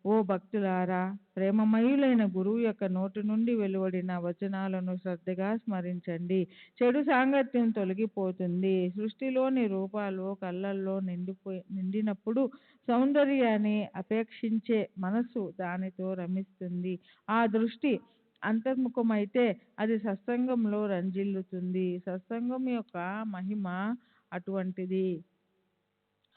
ఓ భక్తులారా, ప్రేమమయులైన గురువు యొక్క నోటి నుండి వెలువడిన వచనాలను శ్రద్ధగా స్మరించండి. చెడు సాంగత్యం తొలగిపోతుంది. సృష్టిలోని రూపాలు కళ్ళల్లో నిండినప్పుడు సౌందర్యాన్ని అపేక్షించే మనసు దానితో రమిస్తుంది. ఆ దృష్టి అంతర్ముఖమైతే అది సత్సంగంలో రంజిల్లుతుంది. సత్సంగం యొక్క మహిమ అటువంటిది.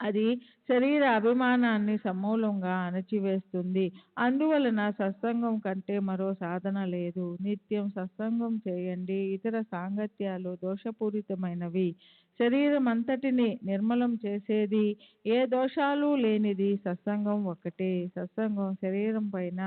అది శరీర అభిమానాన్ని సమూలంగా అణచివేస్తుంది. అందువలన సత్సంగం కంటే మరో సాధన లేదు. నిత్యం సత్సంగం చేయండి. ఇతర సాంగత్యాలు దోషపూరితమైనవి. శరీరం అంతటిని నిర్మలం చేసేది, ఏ దోషాలు లేనిది సత్సంగం ఒక్కటే. సత్సంగం శరీరం పైన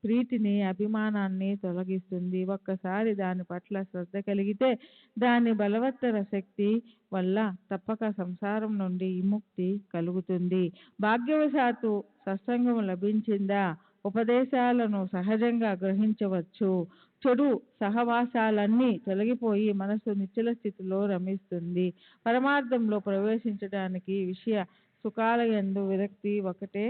ప్రీతిని, అభిమానాన్ని తొలగిస్తుంది. ఒక్కసారి దాని పట్ల శ్రద్ధ కలిగితే దాని బలవత్తర శక్తి వల్ల తప్పక సంసారం నుండి విముక్తి కలుగుతుంది. భాగ్యవశాత్తు సత్సంగం లభించిందా ఉపదేశాలను సహజంగా గ్రహించవచ్చు. చెడు సహవాసాలన్నీ తొలగిపోయి మనసు నిశ్చల స్థితిలో రమిస్తుంది. పరమార్థంలో ప్రవేశించడానికి విషయ సుఖాలయందు విరక్తి ఒకటే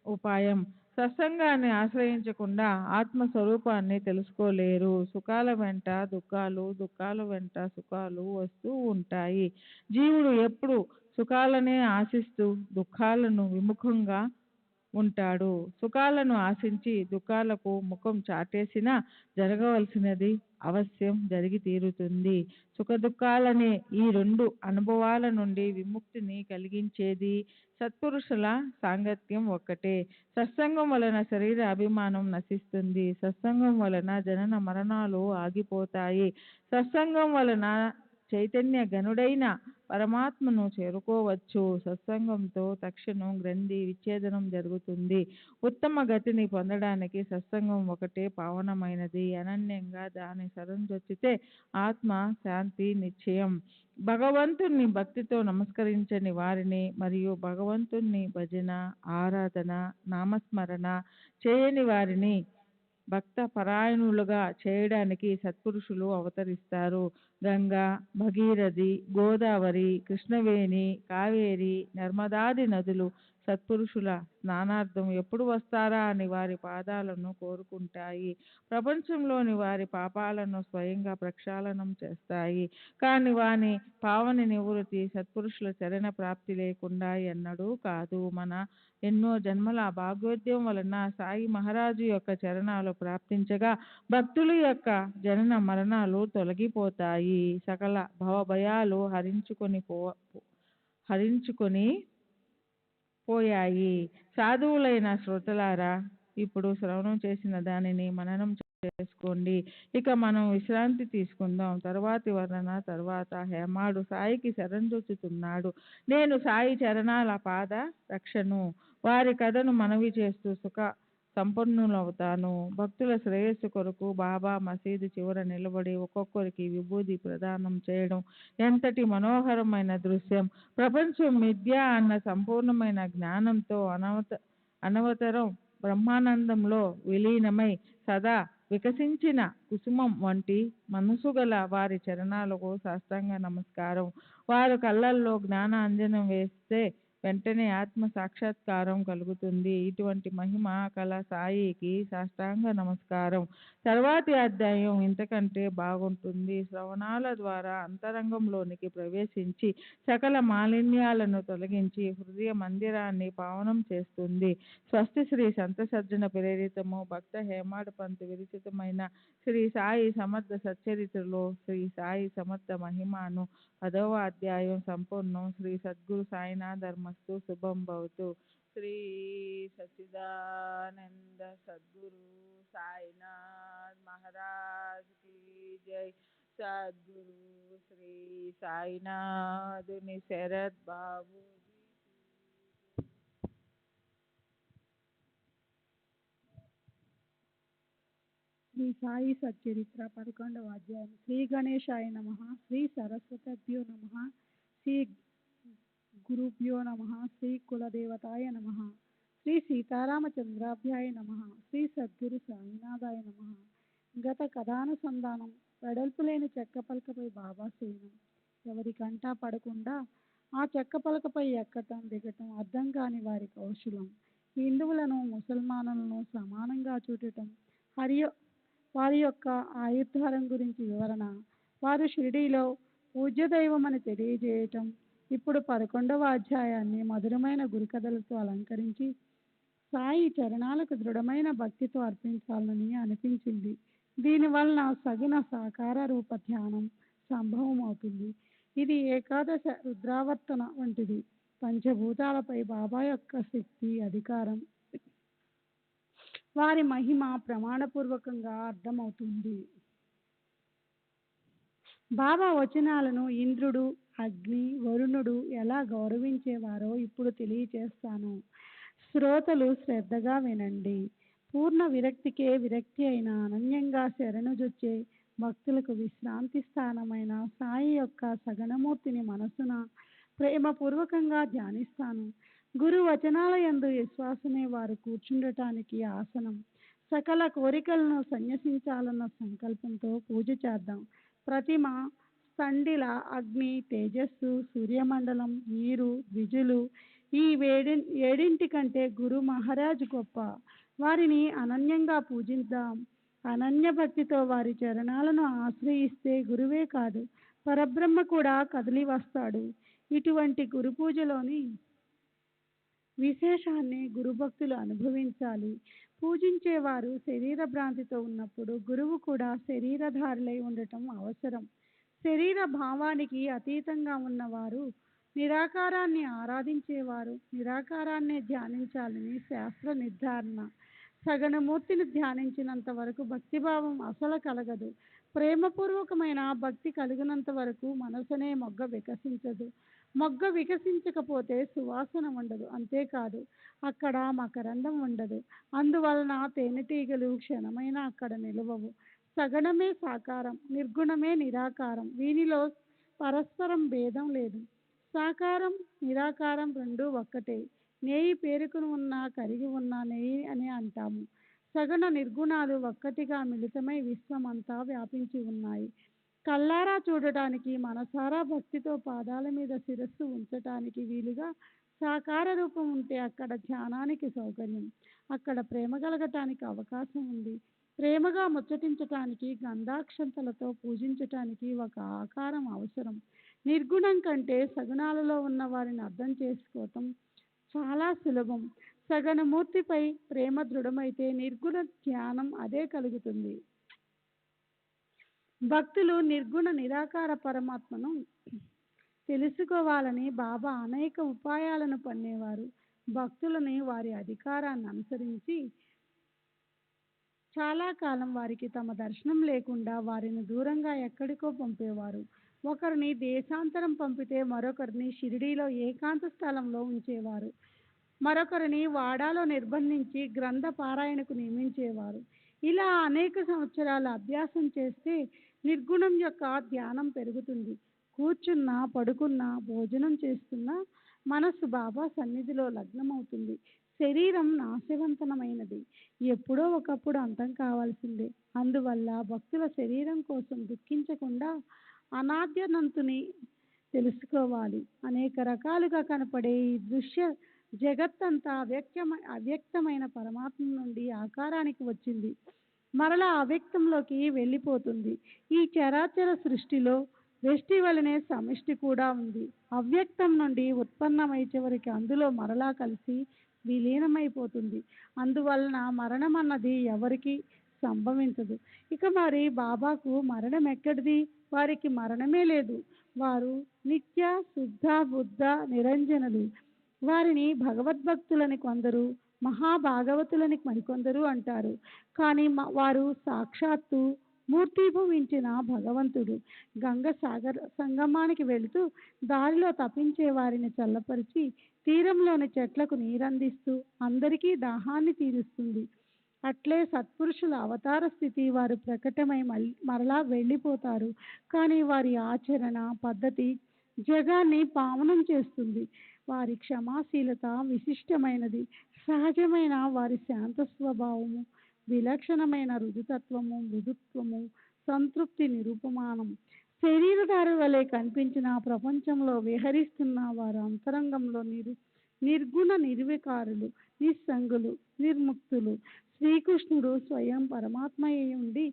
ఉపాయం. సత్సంగాన్ని ఆశ్రయించకుండా ఆత్మస్వరూపాన్ని తెలుసుకోలేరు. సుఖాల వెంట దుఃఖాలు, దుఃఖాల వెంట సుఖాలు వస్తూ ఉంటాయి. జీవుడు ఎప్పుడు సుఖాలనే ఆశిస్తూ దుఃఖాలను విముఖంగా ఉంటాడు. సుఖాలను ఆశించి దుఃఖాలకు ముఖం చాటేసినా జరగవలసినది అవశ్యం జరిగి తీరుతుంది. సుఖదుఖాలనే ఈ రెండు అనుభవాల నుండి విముక్తిని కలిగించేది సత్పురుషుల సాంగత్యం ఒక్కటే. సత్సంగం వలన శరీర అభిమానం నశిస్తుంది. సత్సంగం వలన జనన మరణాలు ఆగిపోతాయి. సత్సంగం వలన చైతన్య గనుడైన పరమాత్మను చేరుకోవచ్చు. సత్సంగంతో తక్షణం గ్రంథి విచ్ఛేదనం జరుగుతుంది. ఉత్తమ గతిని పొందడానికి సత్సంగం ఒకటే పావనమైనది. అనన్యంగా దాని శరణొచ్చితే ఆత్మ శాంతి నిశ్చయం. భగవంతుణ్ణి భక్తితో నమస్కరించని వారిని మరియు భగవంతుణ్ణి భజన, ఆరాధన, నామస్మరణ చేయని వారిని భక్త పరాయణులుగా చేయడానికి సత్పురుషులు అవతరిస్తారు. గంగా, భగీరథి, గోదావరి, కృష్ణవేణి, కావేరి, నర్మదాది నదులు సత్పురుషుల స్నానార్థం ఎప్పుడు వస్తారా అని వారి పాదాలను కోరుకుంటాయి. ప్రపంచంలోని వారి పాపాలను స్వయంగా ప్రక్షాళనం చేస్తాయి. కానీ వాని పావని నివృత్తి సత్పురుషుల చరణ ప్రాప్తి లేకుండా ఎన్నడూ కాదు. మన ఎన్నో జన్మల భాగోద్యం వలన సాయి మహారాజు యొక్క చరణాలు ప్రాప్తించగా భక్తుల యొక్క జనన మరణాలు తొలగిపోతాయి. సకల భవభయాలు హరించుకొని పోయాయి. సాధువులైన శ్రోతలారా, ఇప్పుడు శ్రవణం చేసిన దానిని మననం చేసుకోండి. ఇక మనం విశ్రాంతి తీసుకుందాం. తర్వాతి వర్ణన తర్వాత. హేమాడు సాయికి శరణొచ్చుతున్నాడు. నేను సాయి చరణాల పాద రక్షను. వారి కథను మనవి చేస్తూ సుఖ సంపన్నులవుతాను. భక్తుల శ్రేయస్సు కొరకు బాబా మసీదు చివర నిలబడి ఒక్కొక్కరికి విభూది ప్రదానం చేయడం ఎంతటి మనోహరమైన దృశ్యం. ప్రపంచం మిథ్య అన్న సంపూర్ణమైన జ్ఞానంతో అనవతరం బ్రహ్మానందంలో విలీనమై సదా వికసించిన కుసుమం వంటి మనసు గల వారి చరణాలకు సాష్టాంగ నమస్కారం. వారు కళ్ళల్లో జ్ఞాన అంజనం వేస్తే వెంటనే ఆత్మ సాక్షాత్కారం కలుగుతుంది. ఇటువంటి మహిమ కల సాయికి సాష్టాంగ నమస్కారం. తర్వాతి అధ్యాయం ఇంతకంటే బాగుంటుంది. శ్రవణాల ద్వారా అంతరంగంలోనికి ప్రవేశించి సకల మాలిన్యాలను తొలగించి హృదయ మందిరాన్ని పావనం చేస్తుంది. స్వస్తి శ్రీ సంత సజ్జన ప్రేరితము భక్త హేమాడ్ పంత్ విరచితమైన శ్రీ సాయి సమర్థ సచ్చరిత్రలో శ్రీ సాయి సమర్థ మహిమాను 10వ అధ్యాయం సంపూర్ణం. శ్రీ సద్గురు సాయినాథర్మస్తు. శుభం భవతు. శ్రీ సచ్చిదానంద సద్గురు సాయినాథ్ మహారాజ్ की जय. सद्गुरु श्री साईनाथ शरद बाबू. శ్రీ సాయి సచ్చరిత్ర 11వ అధ్యాయం. శ్రీ గణేశాయ నమః. శ్రీ సరస్వతభ్యో నమః. శ్రీ గురుభ్యో నమః. శ్రీ కులదేవతాయ నమః. శ్రీ సీతారామచంద్రాభ్యాయ నమః. శ్రీ సద్గురు సాయినాథాయ నమః. గత కథానుసంధానం. వెడల్పు లేని చెక్క పలకపై బాబా శయనం. ఎవరి కంటా పడకుండా ఆ చెక్క పలకపై ఎక్కటం దిగటం అర్థం కాని వారి కౌశలం. హిందువులను ముసల్మానులను సమానంగా చూడటం. వారి యొక్క ఆయుర్ధారం గురించి వివరణ. వారు షిరిడీలో పూజ్యదైవం అని తెలియజేయటం. ఇప్పుడు 11వ అధ్యాయాన్ని మధురమైన గురికథలతో అలంకరించి సాయి చరణాలకు దృఢమైన భక్తితో అర్పించాలని అనిపించింది. దీనివలన సగుణ సాకార రూప ధ్యానం సంభవం అవుతుంది. ఇది ఏకాదశ రుద్రావర్తన వంటిది. పంచభూతాలపై బాబా యొక్క శక్తి, అధికారం, వారి మహిమ ప్రమాణపూర్వకంగా అర్థమవుతుంది. బాబా వచనాలను ఇంద్రుడు, అగ్ని, వరుణుడు ఎలా గౌరవించేవారో ఇప్పుడు తెలియచేస్తాను. శ్రోతలు శ్రద్ధగా వినండి. పూర్ణ విరక్తికే విరక్తి అయిన అనన్యంగా శరణుజొచ్చే భక్తులకు విశ్రాంతి స్థానమైన సాయి యొక్క సగణమూర్తిని మనసున ప్రేమపూర్వకంగా ధ్యానిస్తాను. గురు వచనాల యందు విశ్వాసమే వారు కూర్చుండటానికి ఆసనం. సకల కోరికలను సన్యసించాలన్న సంకల్పంతో పూజ చేద్దాం. ప్రతిమ, స్తండిల, అగ్ని, తేజస్సు, సూర్యమండలం, నీరు, ద్విజులు ఈ ఏడింటి కంటే గురు మహారాజ్ గొప్ప. వారిని అనన్యంగా పూజిద్దాం. అనన్య భక్తితో వారి చరణాలను ఆశ్రయిస్తే గురువే కాదు పరబ్రహ్మ కూడా కదిలి వస్తాడు. ఇటువంటి గురు పూజలోని విశేషాన్ని గురుభక్తులు అనుభవించాలి. పూజించేవారు శరీర భ్రాంతితో ఉన్నప్పుడు గురువు కూడా శరీరధారులై ఉండటం అవసరం. శరీర భావానికి అతీతంగా ఉన్నవారు నిరాకారాన్ని ఆరాధించేవారు నిరాకారాన్నే ధ్యానించాలని శాస్త్ర నిర్ధారణ. సగనమూర్తిని ధ్యానించినంత వరకు భక్తిభావం అసలు కలగదు. ప్రేమపూర్వకమైన భక్తి కలిగినంత వరకు మనసునే మొగ్గ వికసించదు. మొగ్గ వికసించకపోతే సువాసన ఉండదు. అంతేకాదు అక్కడ మకరందం ఉండదు. అందువలన తేనెటీగలు క్షణమైనా అక్కడ నిలవవు. సగణమే సాకారం, నిర్గుణమే నిరాకారం. వీనిలో పరస్పరం భేదం లేదు. సాకారం నిరాకారం రెండూ ఒక్కటే. నేయి పేరుకుని ఉన్నా కరిగి ఉన్న నెయ్యి అని అంటాము. సగణ నిర్గుణాలు ఒక్కటిగా మిళితమై విశ్వమంతా వ్యాపించి ఉన్నాయి. కళ్ళారా చూడటానికి మనసారా భక్తితో పాదాల మీద శిరస్సు ఉంచటానికి వీలుగా సాకార రూపం ఉంటే అక్కడ ధ్యానానికి సౌకర్యం. అక్కడ ప్రేమ కలగటానికి అవకాశం ఉంది. ప్రేమగా ముచ్చటించటానికి గంధాక్షంతలతో పూజించటానికి ఒక ఆకారం అవసరం. నిర్గుణం కంటే సగుణాలలో ఉన్న వారిని అర్థం చేసుకోవటం చాలా సులభం. సగణమూర్తిపై ప్రేమ దృఢమైతే నిర్గుణ ధ్యానం అదే కలుగుతుంది. భక్తులు నిర్గుణ నిరాకార పరమాత్మను తెలుసుకోవాలని బాబా అనేక ఉపాయాలను పన్నేవారు. భక్తులని వారి అధికారాన్ని అనుసరించి చాలా కాలం వారికి తమ దర్శనం లేకుండా వారిని దూరంగా ఎక్కడికో పంపేవారు. ఒకరిని దేశాంతరం పంపితే మరొకరిని షిరిడీలో ఏకాంత స్థలంలో ఉంచేవారు. మరొకరిని వాడాలో నిర్బంధించి గ్రంథ పారాయణకు నియమించేవారు. ఇలా అనేక సంవత్సరాల అభ్యాసం చేస్తే నిర్గుణం యొక్క ధ్యానం పెరుగుతుంది. కూర్చున్నా పడుకున్నా భోజనం చేస్తున్నా మనస్సు బాబా సన్నిధిలో లగ్నమవుతుంది. శరీరం నాశవంతమైనది, ఎప్పుడో ఒకప్పుడు అంతం కావాల్సిందే. అందువల్ల భక్తుల శరీరం కోసం దుఃఖించకుండా అనాద్యనంతుని తెలుసుకోవాలి. అనేక రకాలుగా కనపడే ఈ దృశ్య జగత్తంతా అవ్యక్తమైన పరమాత్మ నుండి ఆకారానికి వచ్చింది, మరలా అవ్యక్తంలోకి వెళ్ళిపోతుంది. ఈ చరాచర సృష్టిలో వ్యష్టి వలనే సమిష్టి కూడా ఉంది. అవ్యక్తం నుండి ఉత్పన్నమై చివరికి అందులో మరలా కలిసి విలీనమైపోతుంది. అందువలన మరణం అన్నది ఎవరికి సంభవించదు. ఇక మరి బాబాకు మరణం ఎక్కడిది? వారికి మరణమే లేదు. వారు నిత్య శుద్ధ బుద్ధ నిరంజనులు. వారిని భగవద్భక్తులని కొందరు, మహాభాగవతులని మరికొందరు అంటారు. కానీ వారు సాక్షాత్తు మూర్తిభవించిన భగవంతుడు. గంగ సాగర సంగమానికి వెళుతూ దారిలో తపించే వారిని చల్లపరిచి తీరంలోని చెట్లకు నీరందిస్తూ అందరికీ దాహాన్ని తీరుస్తుంది. అట్లే సత్పురుషుల అవతార స్థితి వారు ప్రకటమై మరలా వెళ్ళిపోతారు. కానీ వారి ఆచరణ పద్ధతి జగాన్ని పావనం చేస్తుంది. వారి క్షమాశీలత విశిష్టమైనది. సహజమైన వారి శాంత స్వభావము, విలక్షణమైన రుజుతత్వము, మృదుత్వము, సంతృప్తి నిరూపమానం. శరీరధారి వలె కనిపించిన ప్రపంచంలో విహరిస్తున్న వారు అంతరంగంలో నిర్గుణ నిర్వికారులు, నిస్సంగులు, నిర్ముక్తులు. శ్రీకృష్ణుడు స్వయం పరమాత్మ అయి ఉండి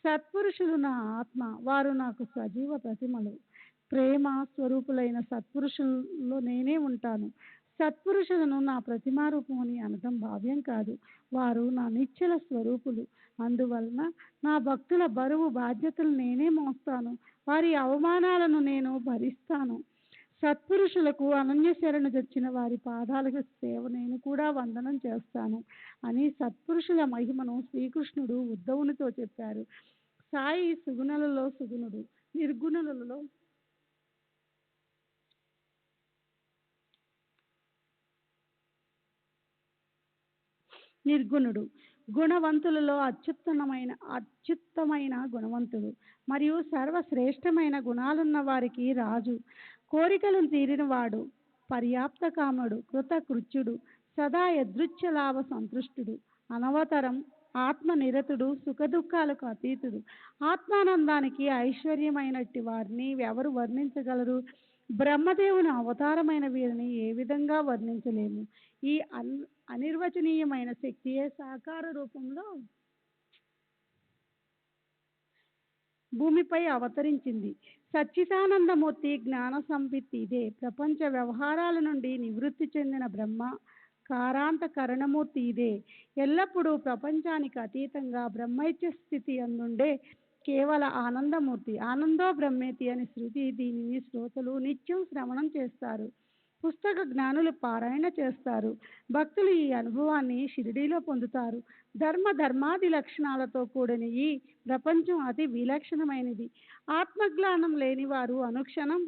సత్పురుషులు నా ఆత్మ, వారు నాకు సజీవ ప్రతిమలు. ప్రేమ స్వరూపులైన సత్పురుషుల్లో నేనే ఉంటాను. సత్పురుషులను నా ప్రతిమారూపం అని అనడం భావ్యం కాదు. వారు నా నిశ్చల స్వరూపులు. అందువలన నా భక్తుల బరువు బాధ్యతలు నేనే మోస్తాను. వారి అవమానాలను నేను భరిస్తాను. సత్పురుషులకు అనన్య శరణు తెచ్చిన వారి పాదాలకు సేవ నేను కూడా వందనం చేస్తాను అని సత్పురుషుల మహిమను శ్రీకృష్ణుడు ఉద్ధవునితో చెప్పారు. సాయి సుగుణులలో సుగుణుడు, నిర్గుణులలో నిర్గుణుడు, గుణవంతులలో అత్యుత్తమైన గుణవంతుడు మరియు సర్వశ్రేష్టమైన గుణాలున్న వారికి రాజు. కోరికలను తీరినవాడు, పర్యాప్త కాముడు, కృతకృత్యుడు, సదా యదృచ్ఛ లాభ సంతృష్టుడు, అనవతరం, ఆత్మనిరతుడు, సుఖదుఖాలకు అతీతుడు, ఆత్మానందానికి ఐశ్వర్యమైనట్టి వారిని ఎవరు వర్ణించగలరు? బ్రహ్మదేవుని అవతారమైన వీరిని ఏ విధంగా వర్ణించలేము. ఈ అనిర్వచనీయమైన శక్తియే సాకార రూపంలో భూమిపై అవతరించింది. సచ్చిదానందమూర్తి జ్ఞాన సంపిత్తి ఇదే. ప్రపంచ వ్యవహారాల నుండి నివృత్తి చెందిన బ్రహ్మ కారాంత కరణమూర్తి ఇదే. ఎల్లప్పుడూ ప్రపంచానికి అతీతంగా బ్రహ్మైక్య స్థితి అందుండే కేవల ఆనందమూర్తి. ఆనందో బ్రహ్మేతి అని శృతి. దీనిని శ్రోతలు నిత్యం శ్రవణం చేస్తారు, పుస్తక జ్ఞానులు పారాయణ చేస్తారు. భక్తులు ఈ అనుభవాన్ని షిరిడీలో పొందుతారు. ధర్మాది లక్షణాలతో కూడిన ఈ ప్రపంచం అతి విలక్షణమైనది. ఆత్మజ్ఞానం లేని వారు అనుక్షణం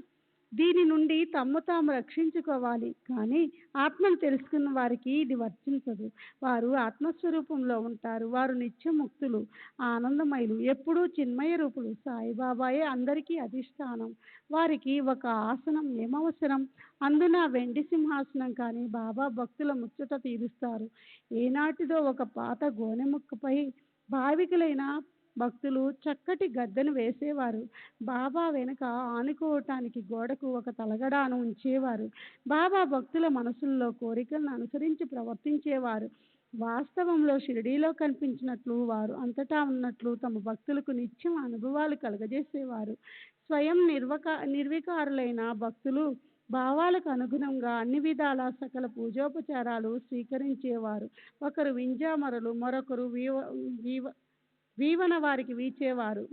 దీని నుండి తమ్ము తాము రక్షించుకోవాలి. కానీ ఆత్మను తెలుసుకున్న వారికి ఇది వర్తించదు. వారు ఆత్మస్వరూపంలో ఉంటారు. వారు నిత్య ముక్తులు, ఆనందమయులు, ఎప్పుడూ చిన్మయ రూపులు. సాయిబాబాయే అందరికీ అధిష్టానం. వారికి ఒక ఆసనం ఏమవసరం? అందున వెండి సింహాసనం. కానీ బాబా భక్తుల ముచ్చట తీరుస్తారు. ఏనాటిదో ఒక పాత గోనెముక్కపై భావికులైన భక్తులు చక్కటి గద్దెను వేసేవారు. బాబా వెనుక ఆనుకోవటానికి గోడకు ఒక తలగడాను ఉంచేవారు. బాబా భక్తుల మనసుల్లో కోరికలను అనుసరించి ప్రవర్తించేవారు. వాస్తవంలో షిరిడీలో కనిపించినట్లు వారు అంతటా ఉన్నట్లు తమ భక్తులకు నిత్యం అనుభవాలు కలగజేసేవారు. స్వయం నిర్వికారులైన భక్తులు భావాలకు అనుగుణంగా అన్ని విధాల సకల పూజోపచారాలు స్వీకరించేవారు. ఒకరు వింజామరలు, మరొకరు వీవన వారికి వీచేవారు.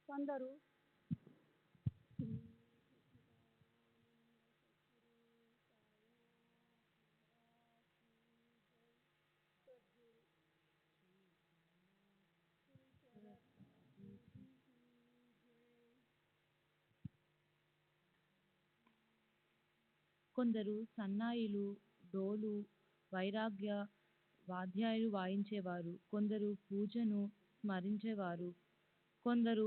కొందరు కొందరు సన్నాయిలు, డోలు, వైరాగ్య వాద్యాలు వాయించేవారు. కొందరు పూజను స్మరించేవారు. కొందరు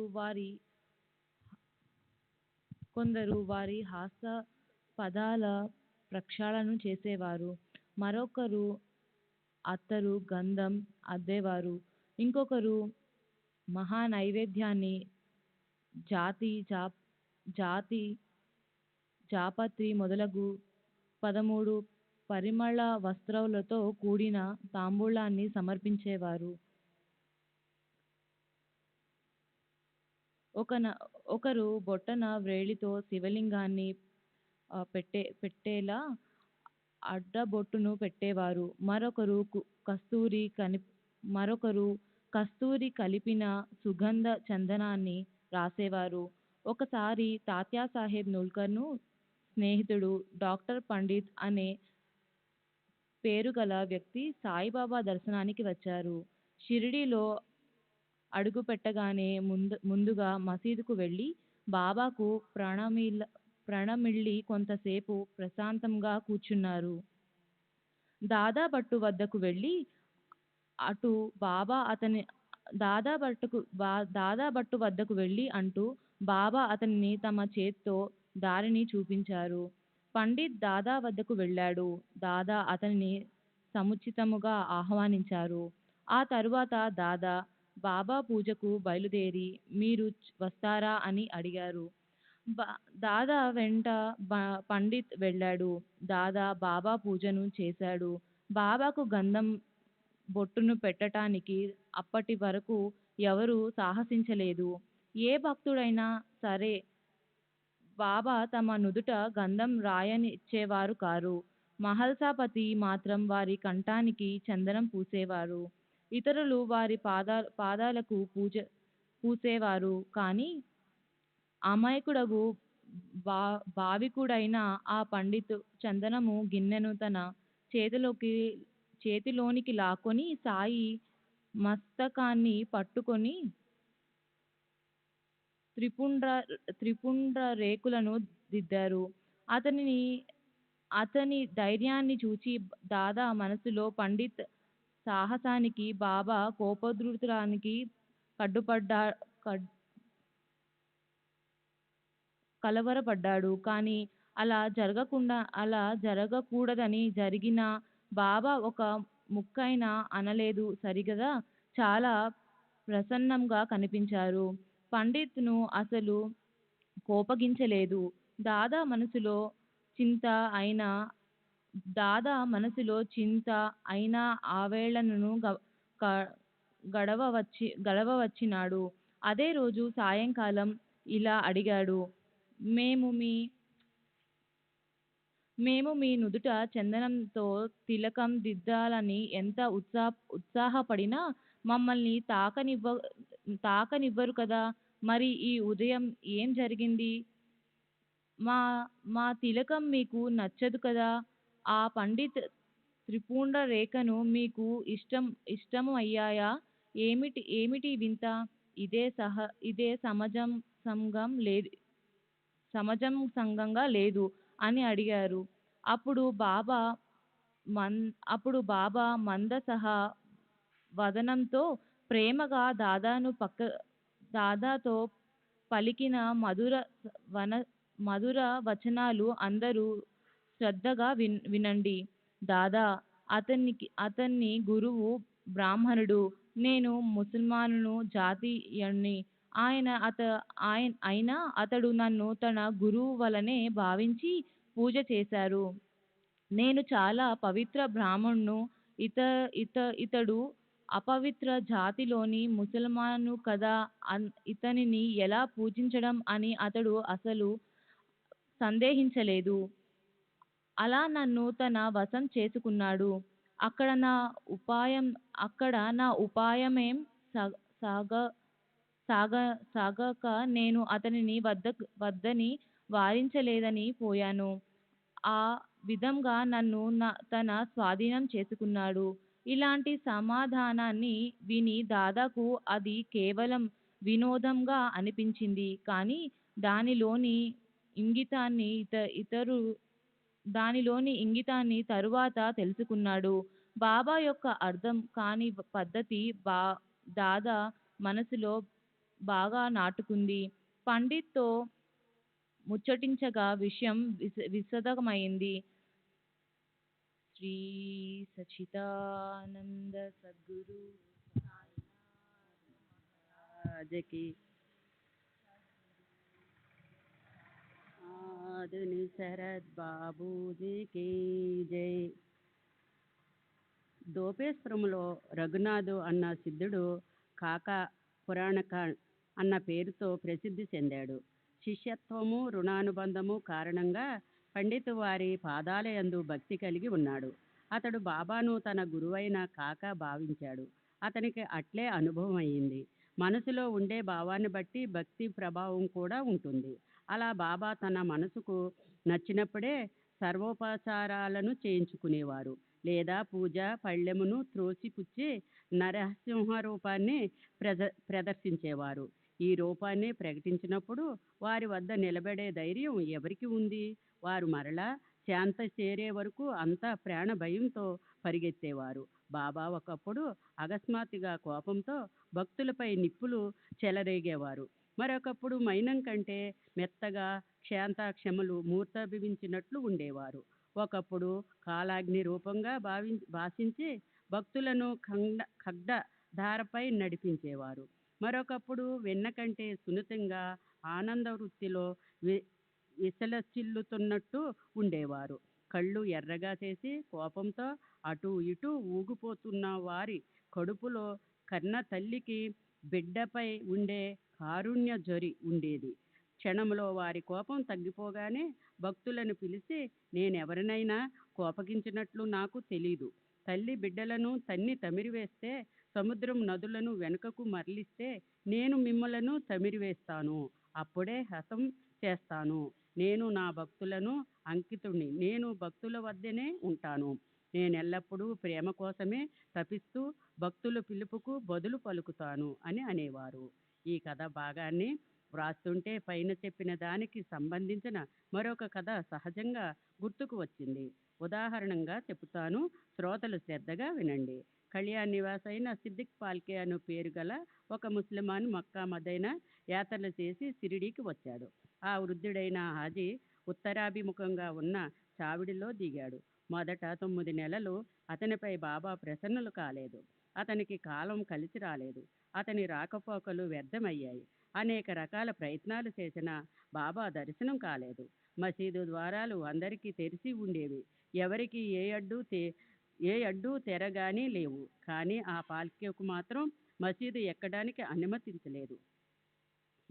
వారి హాస్య పదాల ప్రక్షాళన చేసేవారు. మరొకరు అత్తరు, గంధం అద్దేవారు. ఇంకొకరు మహా నైవేద్యాన్ని జాపత్రి మొదలగు 13 పరిమళ వస్త్రాలతో కూడిన తాంబూలాన్ని సమర్పించేవారు. ఒకరు బొట్టన వ్రేలితో శివలింగాన్ని పెట్టేలా అడ్డబొట్టును పెట్టేవారు. మరొకరు కస్తూరి కలిపిన సుగంధ చందనాన్ని రాసేవారు. ఒకసారి తాత్యాసాహెబ్ నుల్కర్ను స్నేహితుడు డాక్టర్ పండిత్ అనే పేరుగల వ్యక్తి సాయిబాబా దర్శనానికి వచ్చారు. షిరిడీలో అడుగుపెట్టగానే ముందుగా మసీదుకు వెళ్ళి బాబాకు ప్రణమిల్లి కొంతసేపు ప్రశాంతంగా కూర్చున్నారు. దాదాభట్టు వద్దకు వెళ్ళి అంటూ బాబా అతనిని తమ చేత్తో దారిని చూపించారు. పండిత్ దాదా వద్దకు వెళ్ళాడు. దాదా అతనిని సముచితముగా ఆహ్వానించారు. ఆ తరువాత దాదా బాబా పూజకు బయలుదేరి మీరు వస్తారా అని అడిగారు. దాదా వెంట పండిత్ వెళ్ళాడు. దాదా బాబా పూజను చేశాడు. బాబాకు గంధం బొట్టును పెట్టటానికి అప్పటి వరకు ఎవరూ సాహసించలేదు. ఏ భక్తుడైనా సరే బాబా తమ నుదుట గంధం రాయనిచ్చేవారు కారు. మహల్సాపతి మాత్రం వారి కంఠానికి చందనం పూసేవారు. ఇతరులు వారి పాదాలకు పూసేవారు. కానీ అమాయకుడగు భావికుడైన ఆ పండిత్ చందనము గిన్నెను తన చేతిలోనికి లాక్కొని సాయి మస్తకాన్ని పట్టుకొని త్రిపుండ్ర రేకులను దిద్దారు. అతని ధైర్యాన్ని చూచి దాదా మనసులో పండిత్ సాహసానికి, బాబా కోపోద్రేకానికి కలవరపడ్డాడు. కానీ అలా జరగకూడదని జరిగినా బాబా ఒక ముక్కైనా అనలేదు సరిగదా. చాలా ప్రసన్నంగా కనిపించారు. పండిత్ ను అసలు కోపగించలేదు. దాదా మనసులో చింత అయినా ఆవేళనను గడవవచ్చినాడు. అదే రోజు సాయంకాలం ఇలా అడిగాడు, మేము మీ మేము మీ నుదుట చందనంతో తిలకం దిద్దాలని ఎంత ఉత్సాహపడినా మమ్మల్ని తాకనివ్వరు కదా. మరి ఈ ఉదయం ఏం జరిగింది? మా మా తిలకం మీకు నచ్చదు కదా. ఆ పండిత్ త్రిపుండ రేఖను మీకు ఇష్టము అయ్యాయా? ఏమిటి వింత? ఇదే సమజంగా లేదు అని అడిగారు. అప్పుడు బాబా మందసహ వదనంతో ప్రేమగా దాదాతో పలికిన మధుర వచనాలు అందరూ శ్రద్ధగా వినండి. దాదా, అతన్ని గురువు బ్రాహ్మణుడు, నేను ముసల్మాను జాతీయుణ్ణి. అయినా అతడు నన్ను తన గురువు వలనే భావించి పూజ చేశారు. నేను చాలా పవిత్ర బ్రాహ్మణును. ఇతడు అపవిత్ర జాతిలోని ముసల్మాను కదా. ఇతనిని ఎలా పూజించడం అని అతడు అసలు సందేహించలేదు. అలా నన్ను తన వశం చేసుకున్నాడు. అక్కడ నా ఉపాయమేం సాగక నేను అతనిని వద్దని వారించలేదని పోయాను. ఆ విధంగా నన్ను తన స్వాధీనం చేసుకున్నాడు. ఇలాంటి సమాధానాన్ని విని దాదాకు అది కేవలం వినోదంగా అనిపించింది. కానీ దానిలోని ఇంగితాన్ని తరువాత తెలుసుకున్నాడు. బాబా యొక్క అర్థం కాని పద్ధతి దాదా మనసులో బాగా నాటుకుంది. పండిత్తో ముచ్చటించగా విషయం విశదమైంది. శ్రీ సచ్చిదానంద సద్గురు రాజకి ఆదుని శరత్ బాబూజీకి జై. దోపేశ్వరంలో రఘునాథు అన్న సిద్ధుడు కాకా పురాణక అన్న పేరుతో ప్రసిద్ధి చెందాడు. శిష్యత్వము, రుణానుబంధము కారణంగా పండితు వారి పాదాలయందు భక్తి కలిగి ఉన్నాడు. అతడు బాబాను తన గురువైన కాకా భావించాడు. అతనికి అట్లే అనుభవం అయ్యింది. మనసులో ఉండే భావాన్ని బట్టి భక్తి ప్రభావం కూడా ఉంటుంది. అలా బాబా తన మనసుకు నచ్చినప్పుడే సర్వోపచారాలను చేయించుకునేవారు. లేదా పూజ పళ్ళెమును త్రోసిపుచ్చి నరసింహ రూపాన్ని ప్రదర్శించేవారు. ఈ రూపాన్ని ప్రకటించినప్పుడు వారి వద్ద నిలబడే ధైర్యం ఎవరికి ఉంది? వారు మరలా శాంత చేరే వరకు అంతా ప్రాణ భయంతో పరిగెత్తేవారు. బాబా ఒకప్పుడు అకస్మాత్తుగా కోపంతో భక్తులపై నిప్పులు చెలరేగేవారు. మరొకప్పుడు మైనం కంటే మెత్తగా క్షమలు మూర్తభవించినట్లు ఉండేవారు. ఒకప్పుడు కాలాగ్ని రూపంగా భాషించి భక్తులను ఖడ్గ ధారపై నడిపించేవారు. మరొకప్పుడు వెన్న కంటే సున్నితంగా ఆనంద వృత్తిలో విసలచిల్లుతున్నట్టు ఉండేవారు. కళ్ళు ఎర్రగా చేసి కోపంతో అటూ ఇటూ ఊగిపోతున్న వారి కడుపులో కన్న తల్లికి బిడ్డపై ఉండే కారుణ్య జ్వరి ఉండేది. క్షణంలో వారి కోపం తగ్గిపోగానే భక్తులను పిలిచి, నేనెవరినైనా కోపగించినట్లు నాకు తెలీదు. తల్లి బిడ్డలను తన్ని తమిరివేస్తే, సముద్రం నదులను వెనుకకు మరలిస్తే నేను మిమ్మలను తమిరివేస్తాను. అప్పుడే హతం చేస్తాను. నేను నా భక్తులను అంకితుణ్ణి. నేను భక్తుల వద్దనే ఉంటాను. నేనెల్లప్పుడూ ప్రేమ కోసమే తపిస్తూ భక్తుల పిలుపుకు బదులు పలుకుతాను అని అనేవారు. ఈ కథ భాగాన్ని వ్రాస్తుంటే పైన చెప్పిన దానికి సంబంధించిన మరొక కథ సహజంగా గుర్తుకు వచ్చింది. ఉదాహరణంగా చెబుతాను, శ్రోతలు శ్రద్ధగా వినండి. కళ్యాణ్ నివాస్ అయిన సిద్దిక్ పాల్కే అను పేరు గల ఒక ముస్లిమాన్ మక్కా మదీనా యాత్రలు చేసి షిరిడీకి వచ్చాడు. ఆ వృద్ధుడైన హాజీ ఉత్తరాభిముఖంగా ఉన్న చావిడిలో దిగాడు. మొదట 9 నెలలు అతనిపై బాబా ప్రసన్నులు కాలేదు. అతనికి కాలం కలిసి రాలేదు. అతని రాకపోకలు వ్యర్థమయ్యాయి. అనేక రకాల ప్రయత్నాలు చేసినా బాబా దర్శనం కాలేదు. మసీదు ద్వారాలు అందరికీ తెరిచి ఉండేవి. ఎవరికి ఏ అడ్డు తెరగాని లేవు. కానీ ఆ పాల్కేకు మాత్రం మసీదు ఎక్కడానికి అనుమతించలేదు.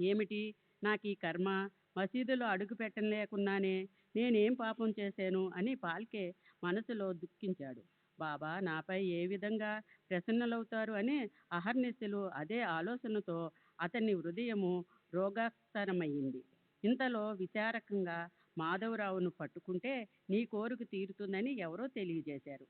ఏమిటి నాకు ఈ కర్మ, మసీదులో అడుగు పెట్టలేకున్నానే, నేనేం పాపం చేశాను అని పాల్కే మనసులో దుఃఖించాడు. బాబా నాపై ఏ విధంగా ప్రసన్నలవుతారు అని అహర్నిశలు అదే ఆలోచనతో అతని హృదయము రోగాక్తరమయ్యింది. ఇంతలో విచారకంగా మాధవరావును పట్టుకుంటే నీ కోరిక తీరుతుందని ఎవరో తెలియజేశారు.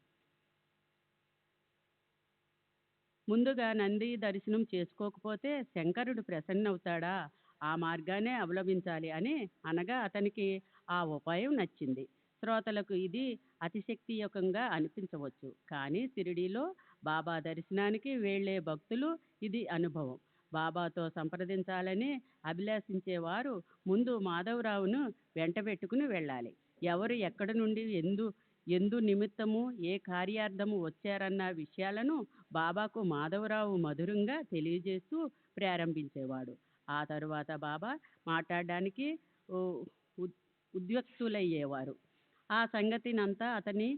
ముందుగా నంది దర్శనం చేసుకోకపోతే శంకరుడు ప్రసన్నవుతాడా, ఆ మార్గానే అవలంబించాలి అని అనగా అతనికి ఆ ఉపాయం నచ్చింది. శ్రోతలకు ఇది అతిశక్తియుతంగా అనిపించవచ్చు, కానీ షిరిడీలో బాబా దర్శనానికి వెళ్ళే భక్తులు ఇది అనుభవం. బాబాతో సంప్రదించాలని అభిలాషించేవారు ముందు మాధవరావును వెంటబెట్టుకుని వెళ్ళాలి. ఎవరు ఎక్కడి నుండి ఎందు నిమిత్తము ఏ కార్యార్థము వచ్చారన్న విషయాలను బాబాకు మాధవరావు మధురంగా తెలియజేస్తూ ప్రారంభించేవాడు. ఆ తరువాత బాబా మాట్లాడడానికి ఉద్యుక్తులయ్యేవారు. ఆ సంగతినంతా అతని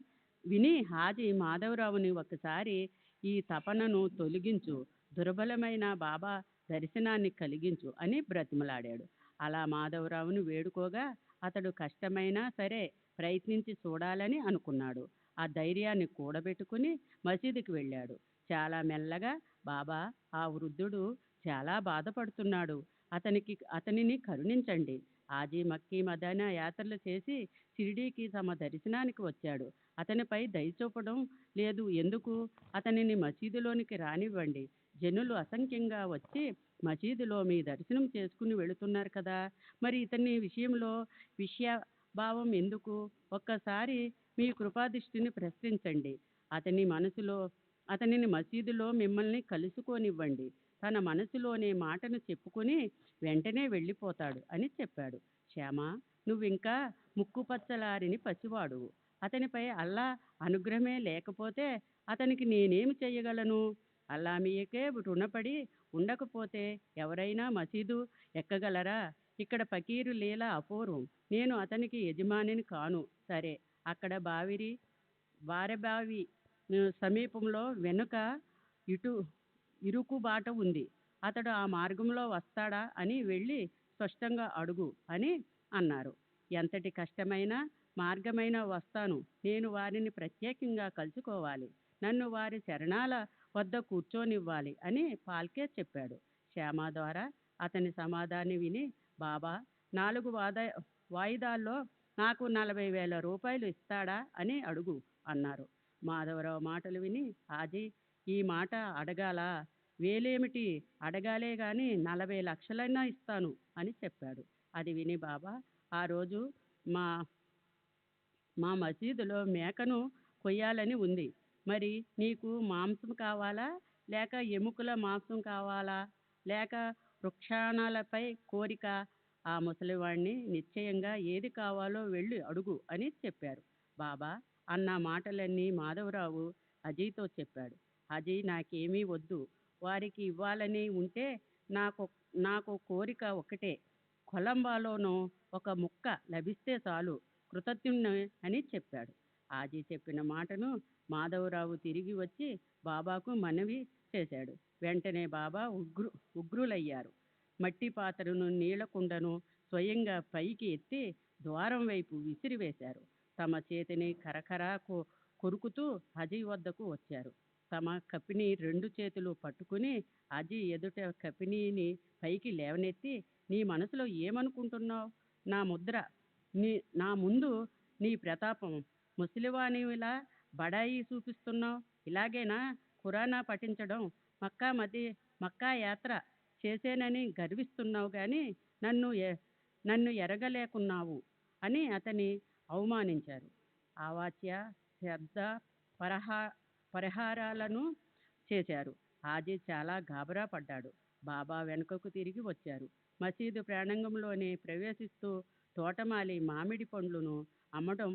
విని హాజీ మాధవరావుని ఒకసారి ఈ తపనను తొలగించు, దుర్బలమైన బాబా దర్శనాన్ని కలిగించు అని బ్రతిమలాడాడు. అలా మాధవరావును వేడుకోగా అతడు కష్టమైనా సరే ప్రయత్నించి చూడాలని అనుకున్నాడు. ఆ ధైర్యాన్ని కూడబెట్టుకుని మసీదుకి వెళ్ళాడు. చాలా మెల్లగా, బాబా, ఆ వృద్ధుడు చాలా బాధపడుతున్నాడు, అతనిని కరుణించండి. ఆజీ మక్కీ మదీనా యాత్రలు చేసి షిరిడీకి తమ దర్శనానికి వచ్చాడు. అతనిపై దయ చూపడం లేదు ఎందుకు? అతనిని మసీదులోనికి రానివ్వండి. జనులు అసంఖ్యంగా వచ్చి మసీదులో మీ దర్శనం చేసుకుని వెళుతున్నారు కదా, మరి ఇతని విషయంలో విషయభావం ఎందుకు? ఒక్కసారి మీ కృపాదృష్టిని ప్రశ్నించండి. అతనిని మసీదులో మిమ్మల్ని కలుసుకోనివ్వండి. తన మనసులోనే మాటను చెప్పుకొని వెంటనే వెళ్ళిపోతాడు అని చెప్పాడు. శ్యామ, నువ్వింకా ముక్కుపచ్చలారిని పసివాడువు. అతనిపై అల్లా అనుగ్రహమే లేకపోతే అతనికి నేనేమి చేయగలను? అల్లా మీకే రుణపడి ఉండకపోతే ఎవరైనా మసీదు ఎక్కగలరా? ఇక్కడ ఫకీరు లీల అపూర్వం. నేను అతనికి యజమానిని కాను. సరే, అక్కడ వారెబావి సమీపంలో వెనుక ఇరుకుబాట ఉంది. అతడు ఆ మార్గంలో వస్తాడా అని వెళ్ళి స్పష్టంగా అడుగు అని అన్నారు. ఎంతటి కష్టమైన మార్గమైనా వస్తాను. నేను వారిని ప్రత్యేకంగా కలుసుకోవాలి. నన్ను వారి చరణాల వద్ద కూర్చోనివ్వాలి అని పాల్కే చెప్పాడు. శ్యామ ద్వారా అతని సమాధానం విని బాబా 4 వాయిదాల్లో నాకు 40,000 రూపాయలు ఇస్తాడా అని అడుగు అన్నారు. మాధవరావు మాటలు విని హాజీ, ఈ మాట అడగాలా? వేలేమిటి, అడగాలే గాని 40 లక్షలైనా ఇస్తాను అని చెప్పాడు. అది విని బాబా, ఆ రోజు మా మసీదులో మేకను కొయ్యాలని ఉంది. మరి నీకు మాంసం కావాలా, లేక ఎముకల మాంసం కావాలా, లేక వృక్షాణాలపై కోరిక? ఆ ముసలివాణ్ణి నిశ్చయంగా ఏది కావాలో వెళ్ళి అడుగు అని చెప్పారు. బాబా అన్న మాటలన్నీ మాధవరావు హాజీతో చెప్పాడు. హాజీ, నాకేమీ వద్దు. వారికి ఇవ్వాలని ఉంటే నాకు కోరిక ఒకటే, కొలంబాలోనో ఒక ముక్క లభిస్తే చాలు, కృతజ్ఞుణ్ణి అని చెప్పాడు. హాజీ చెప్పిన మాటను మాధవరావు తిరిగి వచ్చి బాబాకు మనవి చేశాడు. వెంటనే బాబా ఉగ్రులయ్యారు. మట్టి పాత్రను, నీళ్లకుండను స్వయంగా పైకి ఎత్తి ద్వారం వైపు విసిరివేశారు. తమ చేతిని కరకరా కొరుకుతూ హాజీ వద్దకు వచ్చారు. తమ కపిని 2 చేతులు పట్టుకుని హాజీ ఎదుట కపినీని పైకి లేవనెత్తి, నీ మనసులో ఏమనుకుంటున్నావు? నా ముందు నీ ప్రతాపం, ముసలివానిలా బడాయి చూపిస్తున్నావు. ఇలాగేనా ఖురానా పఠించడం? మక్కా యాత్ర చేసేనని గర్విస్తున్నావు గాని నన్ను ఎరగలేకున్నావు అని అతని అవమానించారు. అవాచ్య శబ్ద పరిహారాలను చేశారు. హాజీ చాలా గాబరా పడ్డాడు. బాబా వెనుకకు తిరిగి వచ్చారు. మసీదు ప్రాంగణంలోనే ప్రవేశిస్తూ తోటమాలి మామిడి పండ్లను అమ్మడం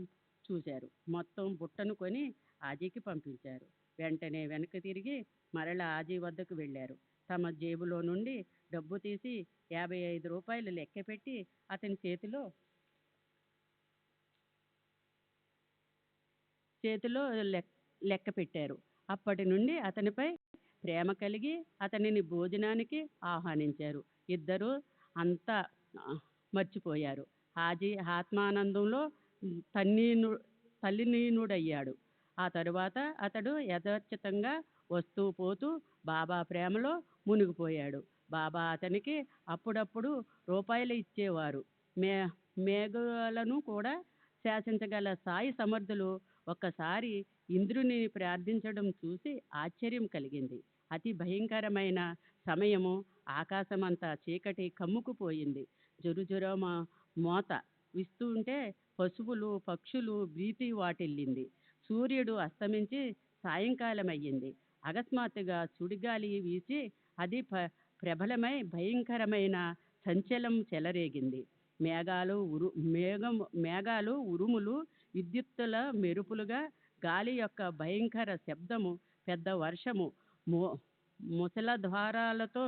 చూశారు. మొత్తం బుట్టను కొని హాజీకి పంపించారు. వెంటనే వెనక్కి తిరిగి మరలా హాజీ వద్దకు వెళ్ళారు. తమ జేబులో నుండి డబ్బు తీసి 55 రూపాయలు లెక్కపెట్టి అతని చేతిలో లెక్క పెట్టారు. అప్పటి నుండి అతనిపై ప్రేమ కలిగి అతనిని భోజనానికి ఆహ్వానించారు. ఇద్దరూ అంతా ఆ, మర్చిపోయారు. హాజీ ఆత్మానందంలో తన్నీను తల్లినీనుడయ్యాడు. ఆ తరువాత అతడు యథాచితంగా వస్తూ పోతూ బాబా ప్రేమలో మునిగిపోయాడు. బాబా అతనికి అప్పుడప్పుడు రూపాయలు ఇచ్చేవారు. మే మేఘాలను కూడా శాసించగల సాయి సమర్థులు ఒక్కసారి ఇంద్రుని ప్రార్థించడం చూసి ఆశ్చర్యం కలిగింది. అతి భయంకరమైన సమయము. ఆకాశమంతా చీకటి కమ్ముకుపోయింది. జురుజుర మోత విస్తుంటే పశువులు పక్షులు భీతి వాటిల్లింది. సూర్యుడు అస్తమించి సాయంకాలం అయ్యింది. అకస్మాత్తుగా సుడిగాలి వీచి అది ప్రబలమై భయంకరమైన సంచలం చెలరేగింది. మేఘాలు ఉరుములు విద్యుత్తుల మెరుపులుగా, గాలి యొక్క భయంకర శబ్దము, పెద్ద వర్షము, ముసలధారాలతో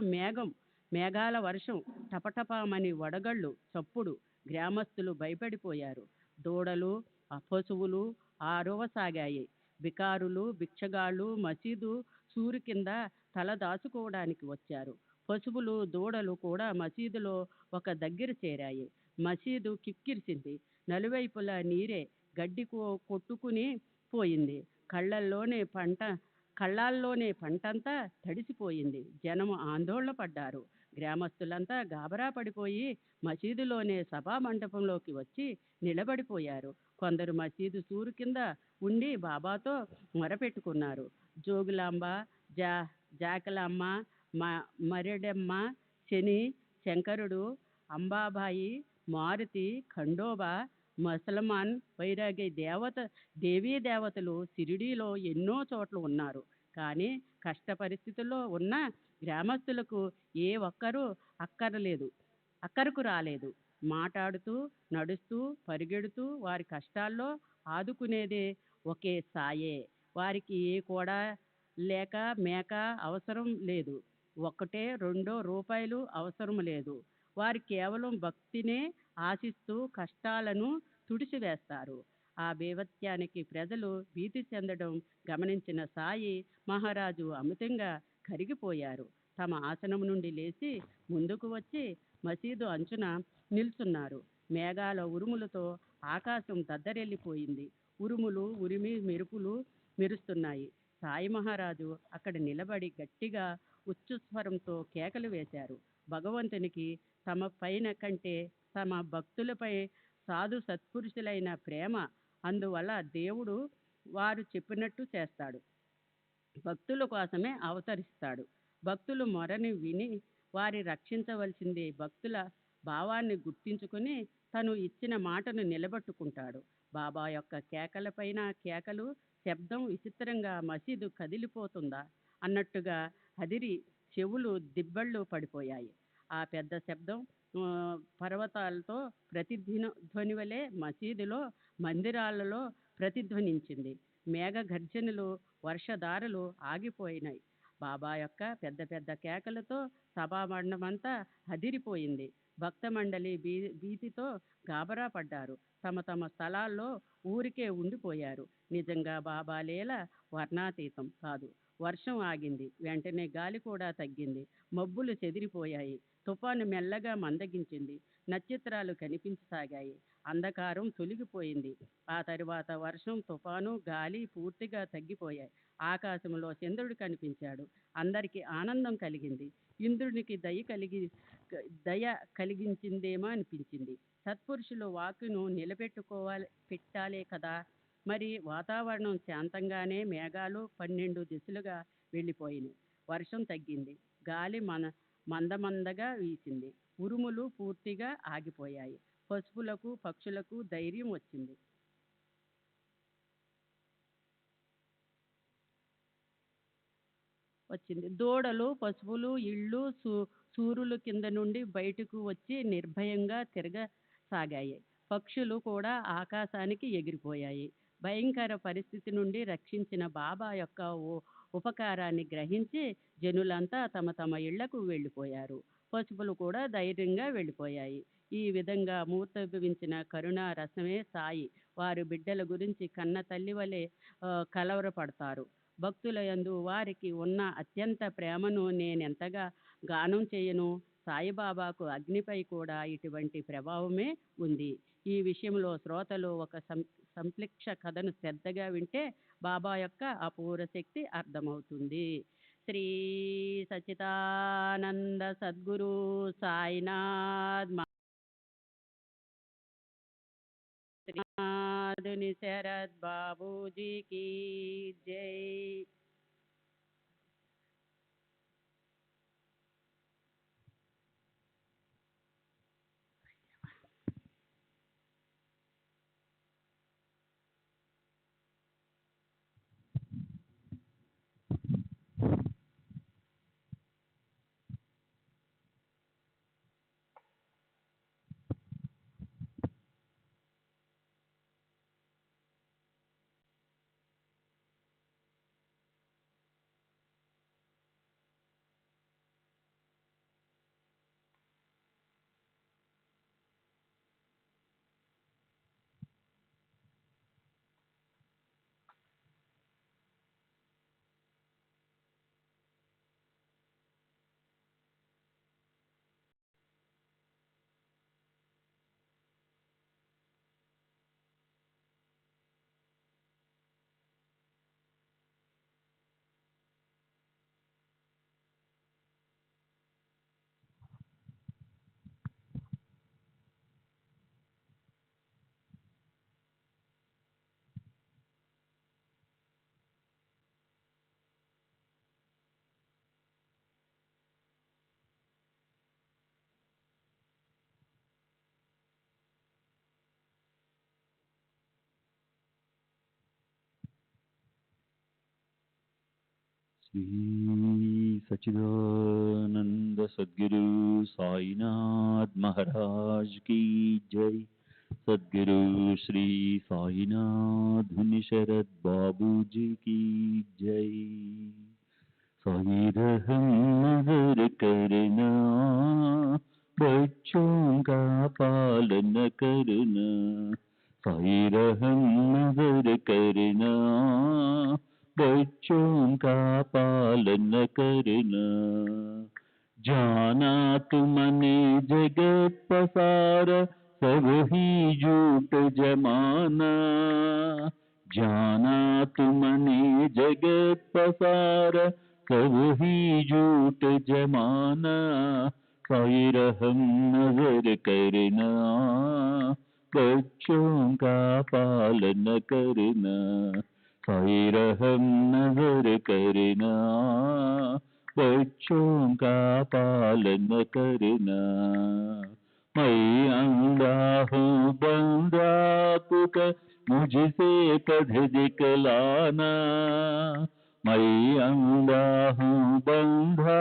మేఘాల వర్షం, టపటపమని వడగళ్ళు చప్పుడు. గ్రామస్తులు భయపడిపోయారు. దూడలు పశువులు ఆరవసాగాయి. బికారులు భిక్షగాళ్ళు మసీదు సూరు కింద తల దాచుకోవడానికి వచ్చారు. పశువులు దూడలు కూడా మసీదులో ఒక దగ్గర చేరాయి. మసీదు కిక్కిరిసింది. నలువైపులా నీరే గడ్డి కొట్టుకుని పోయింది. కళ్ళాల్లోనే పంటంతా తడిసిపోయింది. జనము ఆందోళన పడ్డారు. గ్రామస్తులంతా గాబరా పడిపోయి మసీదులోనే సభా మండపంలోకి వచ్చి నిలబడిపోయారు. కొందరు మసీదు సూరు కింద ఉండి బాబాతో మొరపెట్టుకున్నారు. జోగులాంబ, జాకలమ్మ, మరెడమ్మ, శని, శంకరుడు, అంబాబాయి, మారుతి, ఖండోబా, ముసల్మాన్, వైరాగి దేవీ దేవతలు షిరిడీలో ఎన్నో చోట్ల ఉన్నారు. కానీ కష్ట పరిస్థితుల్లో ఉన్న గ్రామస్తులకు ఏ ఒక్కరూ అక్కరకు రాలేదు. మాట్లాడుతూ నడుస్తూ పరిగెడుతూ వారి కష్టాల్లో ఆదుకునేదే ఒకే సాయే. వారికి ఏ కూడా లేక మేక అవసరం లేదు. 1-2 రూపాయలు అవసరం లేదు. వారు కేవలం భక్తినే ఆశిస్తూ కష్టాలను తుడిచివేస్తారు. ఆ బీభత్యానికి ప్రజలు భీతి చెందడం గమనించిన సాయి మహారాజు అమితంగా కరిగిపోయారు. తమ ఆసనం నుండి లేచి ముందుకు వచ్చి మసీదు అంచున నిల్చున్నారు. మేఘాల ఉరుములతో ఆకాశం దద్దరెల్లిపోయింది. ఉరుములు ఉరిమి మెరుపులు మెరుస్తున్నాయి. సాయి మహారాజు అక్కడ నిలబడి గట్టిగా ఉచ్చుస్వరంతో కేకలు వేశారు. భగవంతునికి తమ పైన కంటే తమ భక్తులపై సాధు సత్పురుషులైన ప్రేమ. అందువల్ల దేవుడు వారు చెప్పినట్టు చేస్తాడు. భక్తుల కోసమే అవతరిస్తాడు. భక్తులు మొరని విని వారి రక్షించవలసిందే. భక్తుల భావాన్ని గుర్తించుకుని తను ఇచ్చిన మాటను నిలబెట్టుకుంటాడు. బాబా యొక్క కేకలపైన కేకలు. శబ్దం విచిత్రంగా మసీదు కదిలిపోతుందా అన్నట్టుగా అదిరి చెవులు దిబ్బళ్ళు పడిపోయాయి. ఆ పెద్ద శబ్దం పర్వతాలతో ప్రతిధ్వని వలె మసీదులో మందిరాలలో ప్రతిధ్వనించింది. మేఘ గర్జనలు వర్షధారలు ఆగిపోయినాయి. బాబా యొక్క పెద్ద పెద్ద కేకలతో సభామండపమంతా అదిరిపోయింది. భక్త మండలి భీతితో గాబరా పడ్డారు. తమ తమ స్థలాల్లో ఊరికే ఉండిపోయారు. నిజంగా బాబా లీల వర్ణాతీతం కాదు. వర్షం ఆగింది. వెంటనే గాలి కూడా తగ్గింది. మబ్బులు చెదిరిపోయాయి. తుఫాను మెల్లగా మందగించింది. నక్షత్రాలు కనిపించసాగాయి. అంధకారం తొలగిపోయింది. ఆ తరువాత వర్షం, తుఫాను, గాలి పూర్తిగా తగ్గిపోయాయి. ఆకాశంలో చంద్రుడు కనిపించాడు. అందరికీ ఆనందం కలిగింది. ఇంద్రునికి దయ కలిగించిందేమో అనిపించింది. సత్పురుషులు వాక్కును పెట్టాలే కదా. మరి వాతావరణం శాంతంగానే మేఘాలు 12 దిశలుగా వెళ్ళిపోయినాయి. వర్షం తగ్గింది. గాలి మందగా వీచింది. ఉరుములు పూర్తిగా ఆగిపోయాయి. పశువులకు పక్షులకు ధైర్యం వచ్చింది. దూడలు పశువులు ఇళ్ళు సూరుల కింద నుండి బయటకు వచ్చి నిర్భయంగా తిరగసాగాయి. పక్షులు కూడా ఆకాశానికి ఎగిరిపోయాయి. భయంకర పరిస్థితి నుండి రక్షించిన బాబా యొక్క ఉపకారాన్ని గ్రహించి జనులంతా తమ తమ ఇళ్లకు వెళ్ళిపోయారు. పశువులు కూడా ధైర్యంగా వెళ్ళిపోయాయి. ఈ విధంగా మూర్తభవించిన కరుణా రసమే సాయి. వారు బిడ్డల గురించి కన్న తల్లి వలె కలవరపడతారు. భక్తుల యందు వారికి ఉన్న అత్యంత ప్రేమను నేనెంతగా గానం చేయను. సాయిబాబాకు అగ్నిపై కూడా ఇటువంటి ప్రభావమే ఉంది. ఈ విషయంలో శ్రోతలు ఒక సంప్లిక్ష కథను శ్రద్ధగా వింటే బాబా యొక్క అపూర్వ శక్తి అర్థమవుతుంది. శ్రీ సచ్చిదానంద సద్గురు సాయినాథ్ శ్రీనాథుని శరత్ బాబూజీకి జై. श्री सच्चिदानंद सद्गुरु साईनाथ महाराज की जय. सद्गुरु श्री साईनाथ धुनि शरद बाबू जी की जय. साई रहम नजर करना, बच्चों का पालन करना. साई रहम नजर करना, बच्चों का पालन करना. जाना तुमने जगत पसार, सब ही झूठ जमाना. जाना तुमने जगत पसार, सब ही झूठ जमाना. साई रहम नजर करना, बच्चों का पालन करना. साई रहम नजर करना, बच्चों का पालन करना. मैं अंधा हूँ बंदा पुकार, मुझसे पढ़ दिखलाना. मैं अंधा हूँ बंधा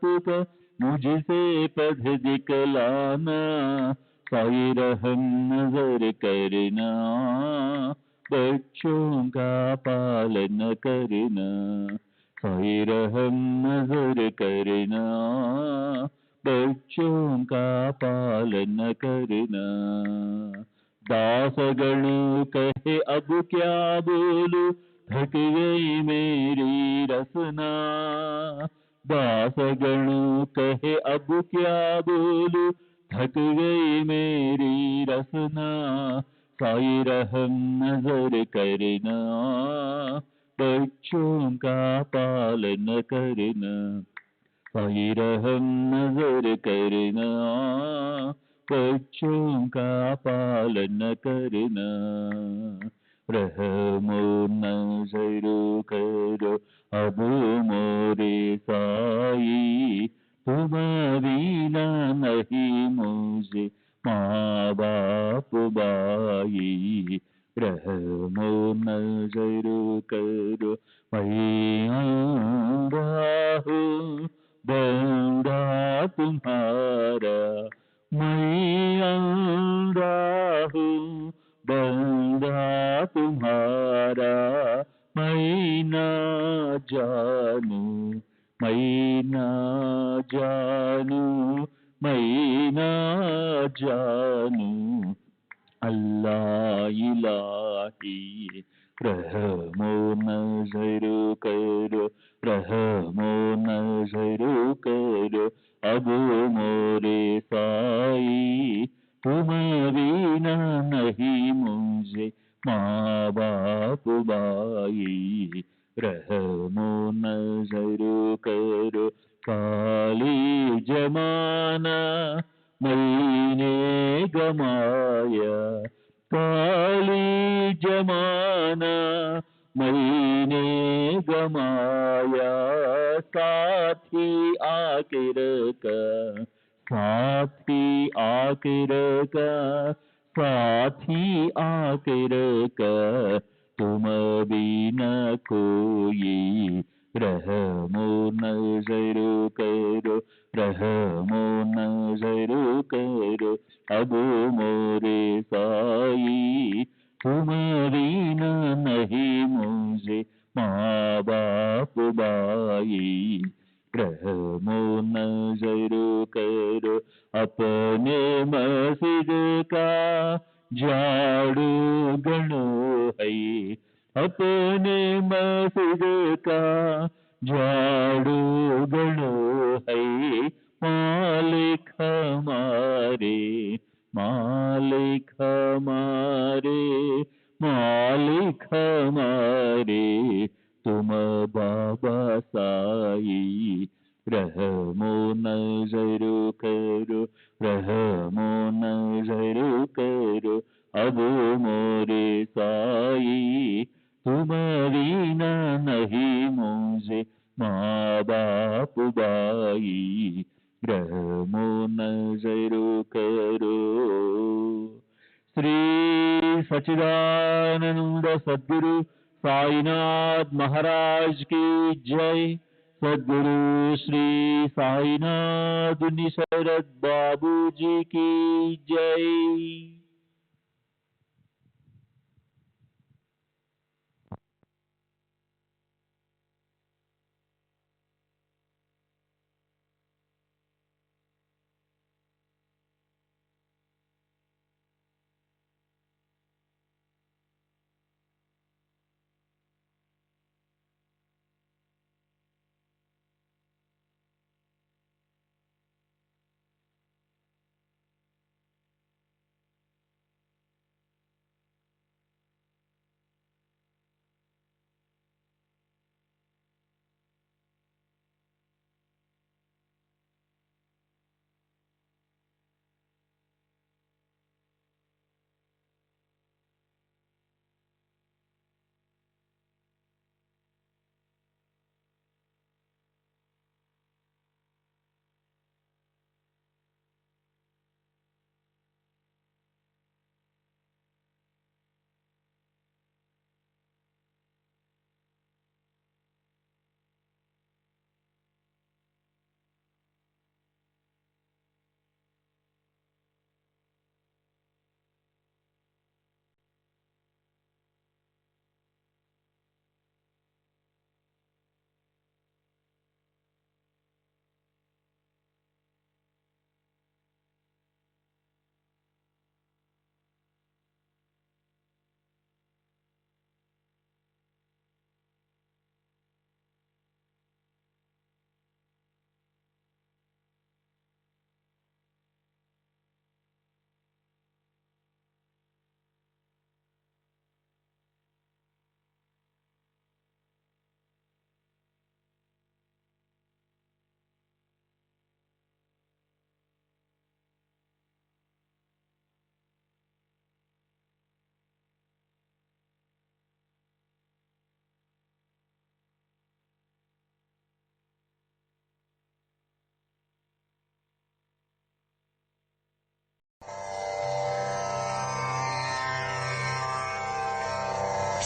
पुकार, मुझसे पढ़ दिखलाना. साई रहम नजर करना, बच्चों का पालन करना. साई रहम नजर करना, बच्चों का पालन करना. दासगण कहे अब क्या बोलूं, थक गई मेरी रसना. दासगण कहे अब क्या बोलूं, थक गई मेरी रसना. साई रहम नजर करना, बच्चों का पालन करना. साई रहम नजर करना, बच्चों का पालन करना. रहमो नजर करो अब मोरे साई, तुम बिना नहीं मुझे माँ बाप बाई. रहमो नजर करो मैं अंधा हूँ बंदा तुम्हारा. मैं अंधा हूँ बंदा तुम्हारा. मैं ना जानू, मैं ना जानू, मैं ना जानू अल्लाह इलाही. रहमो नजर करो, रहमो नजर करो अब मोरे माँ बाप बाई रहमो नजर करो काली जमाना मैंने गमाया काली जमाना मैंने गमाया साथी आखिर का साथी आखिर का साथी आखिर का तुम बिना कोई रहमो नजर करो रहमो नजर करो अब मोरे साई तुम बिना नहीं मुझे माँ बाप बाई रहमो नजर करो अपने मस्जिद का झाड़ू गणो है अपने मस्जिद का झाड़ू गणो है मालिक हमारे मालिक हमारे मालिक हमारे तुम बाबा साई रहमो नजर करो रहमो नजर करो अब मोरे साई तुम बिना नहीं मुझे माँ बाप बाई रहमो नजर करो। श्री सच्चिदानंद सद्गुरु साईनाथ महाराज की जय। सद्गुरु श्री साईनाथ निशरद बाबू जी की जय।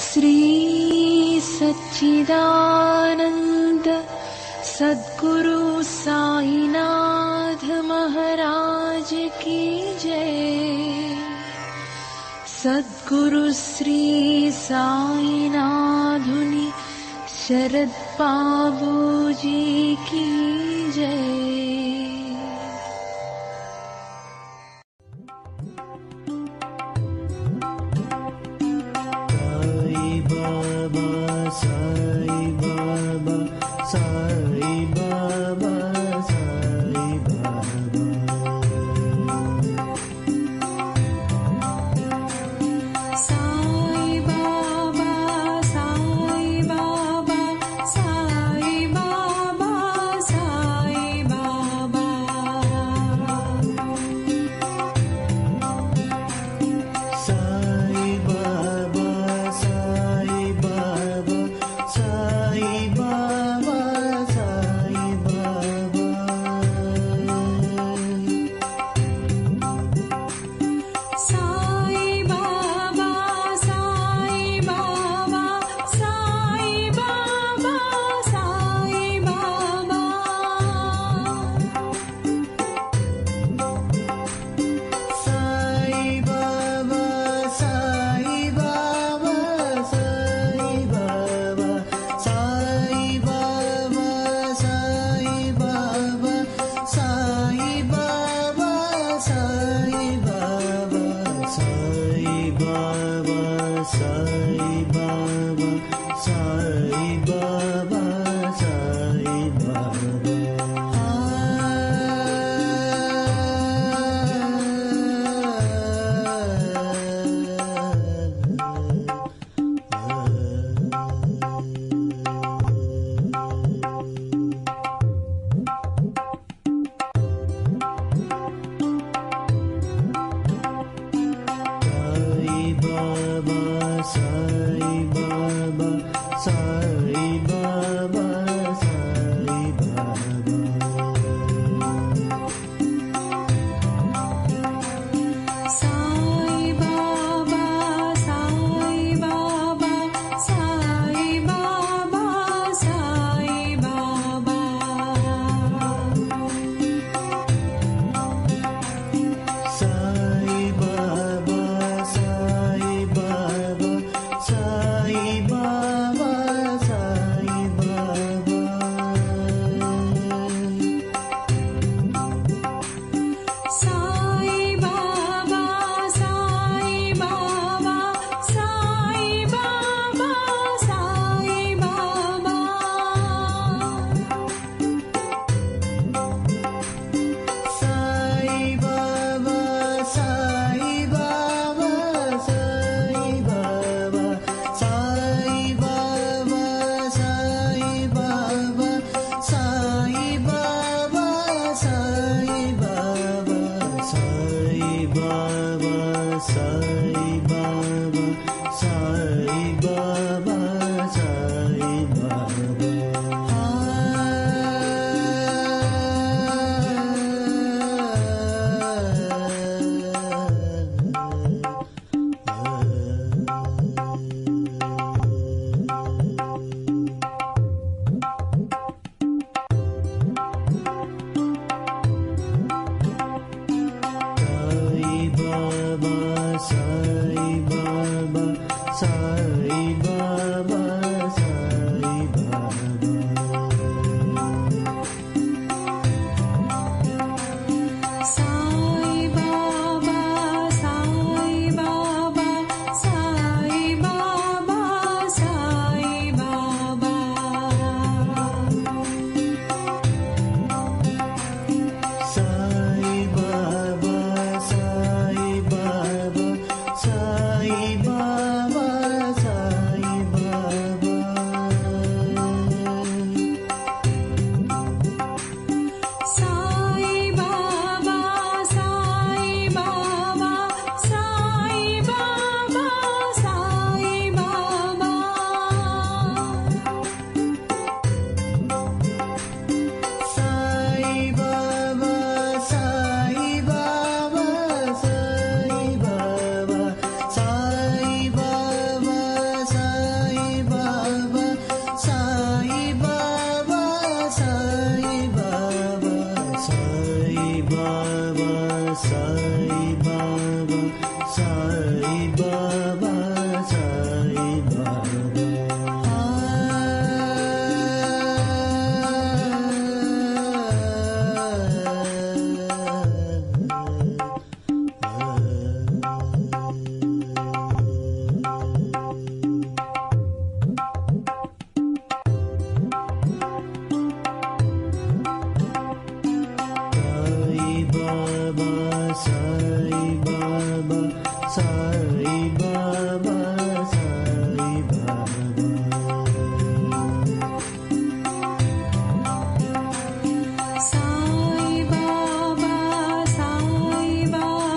श्री सच्चिदानंद सद्गुरु साईनाथ महाराज की जय। सद्गुरु श्री साईनाथुनि शरद बाबू जी की जय। Sai Sai Baba,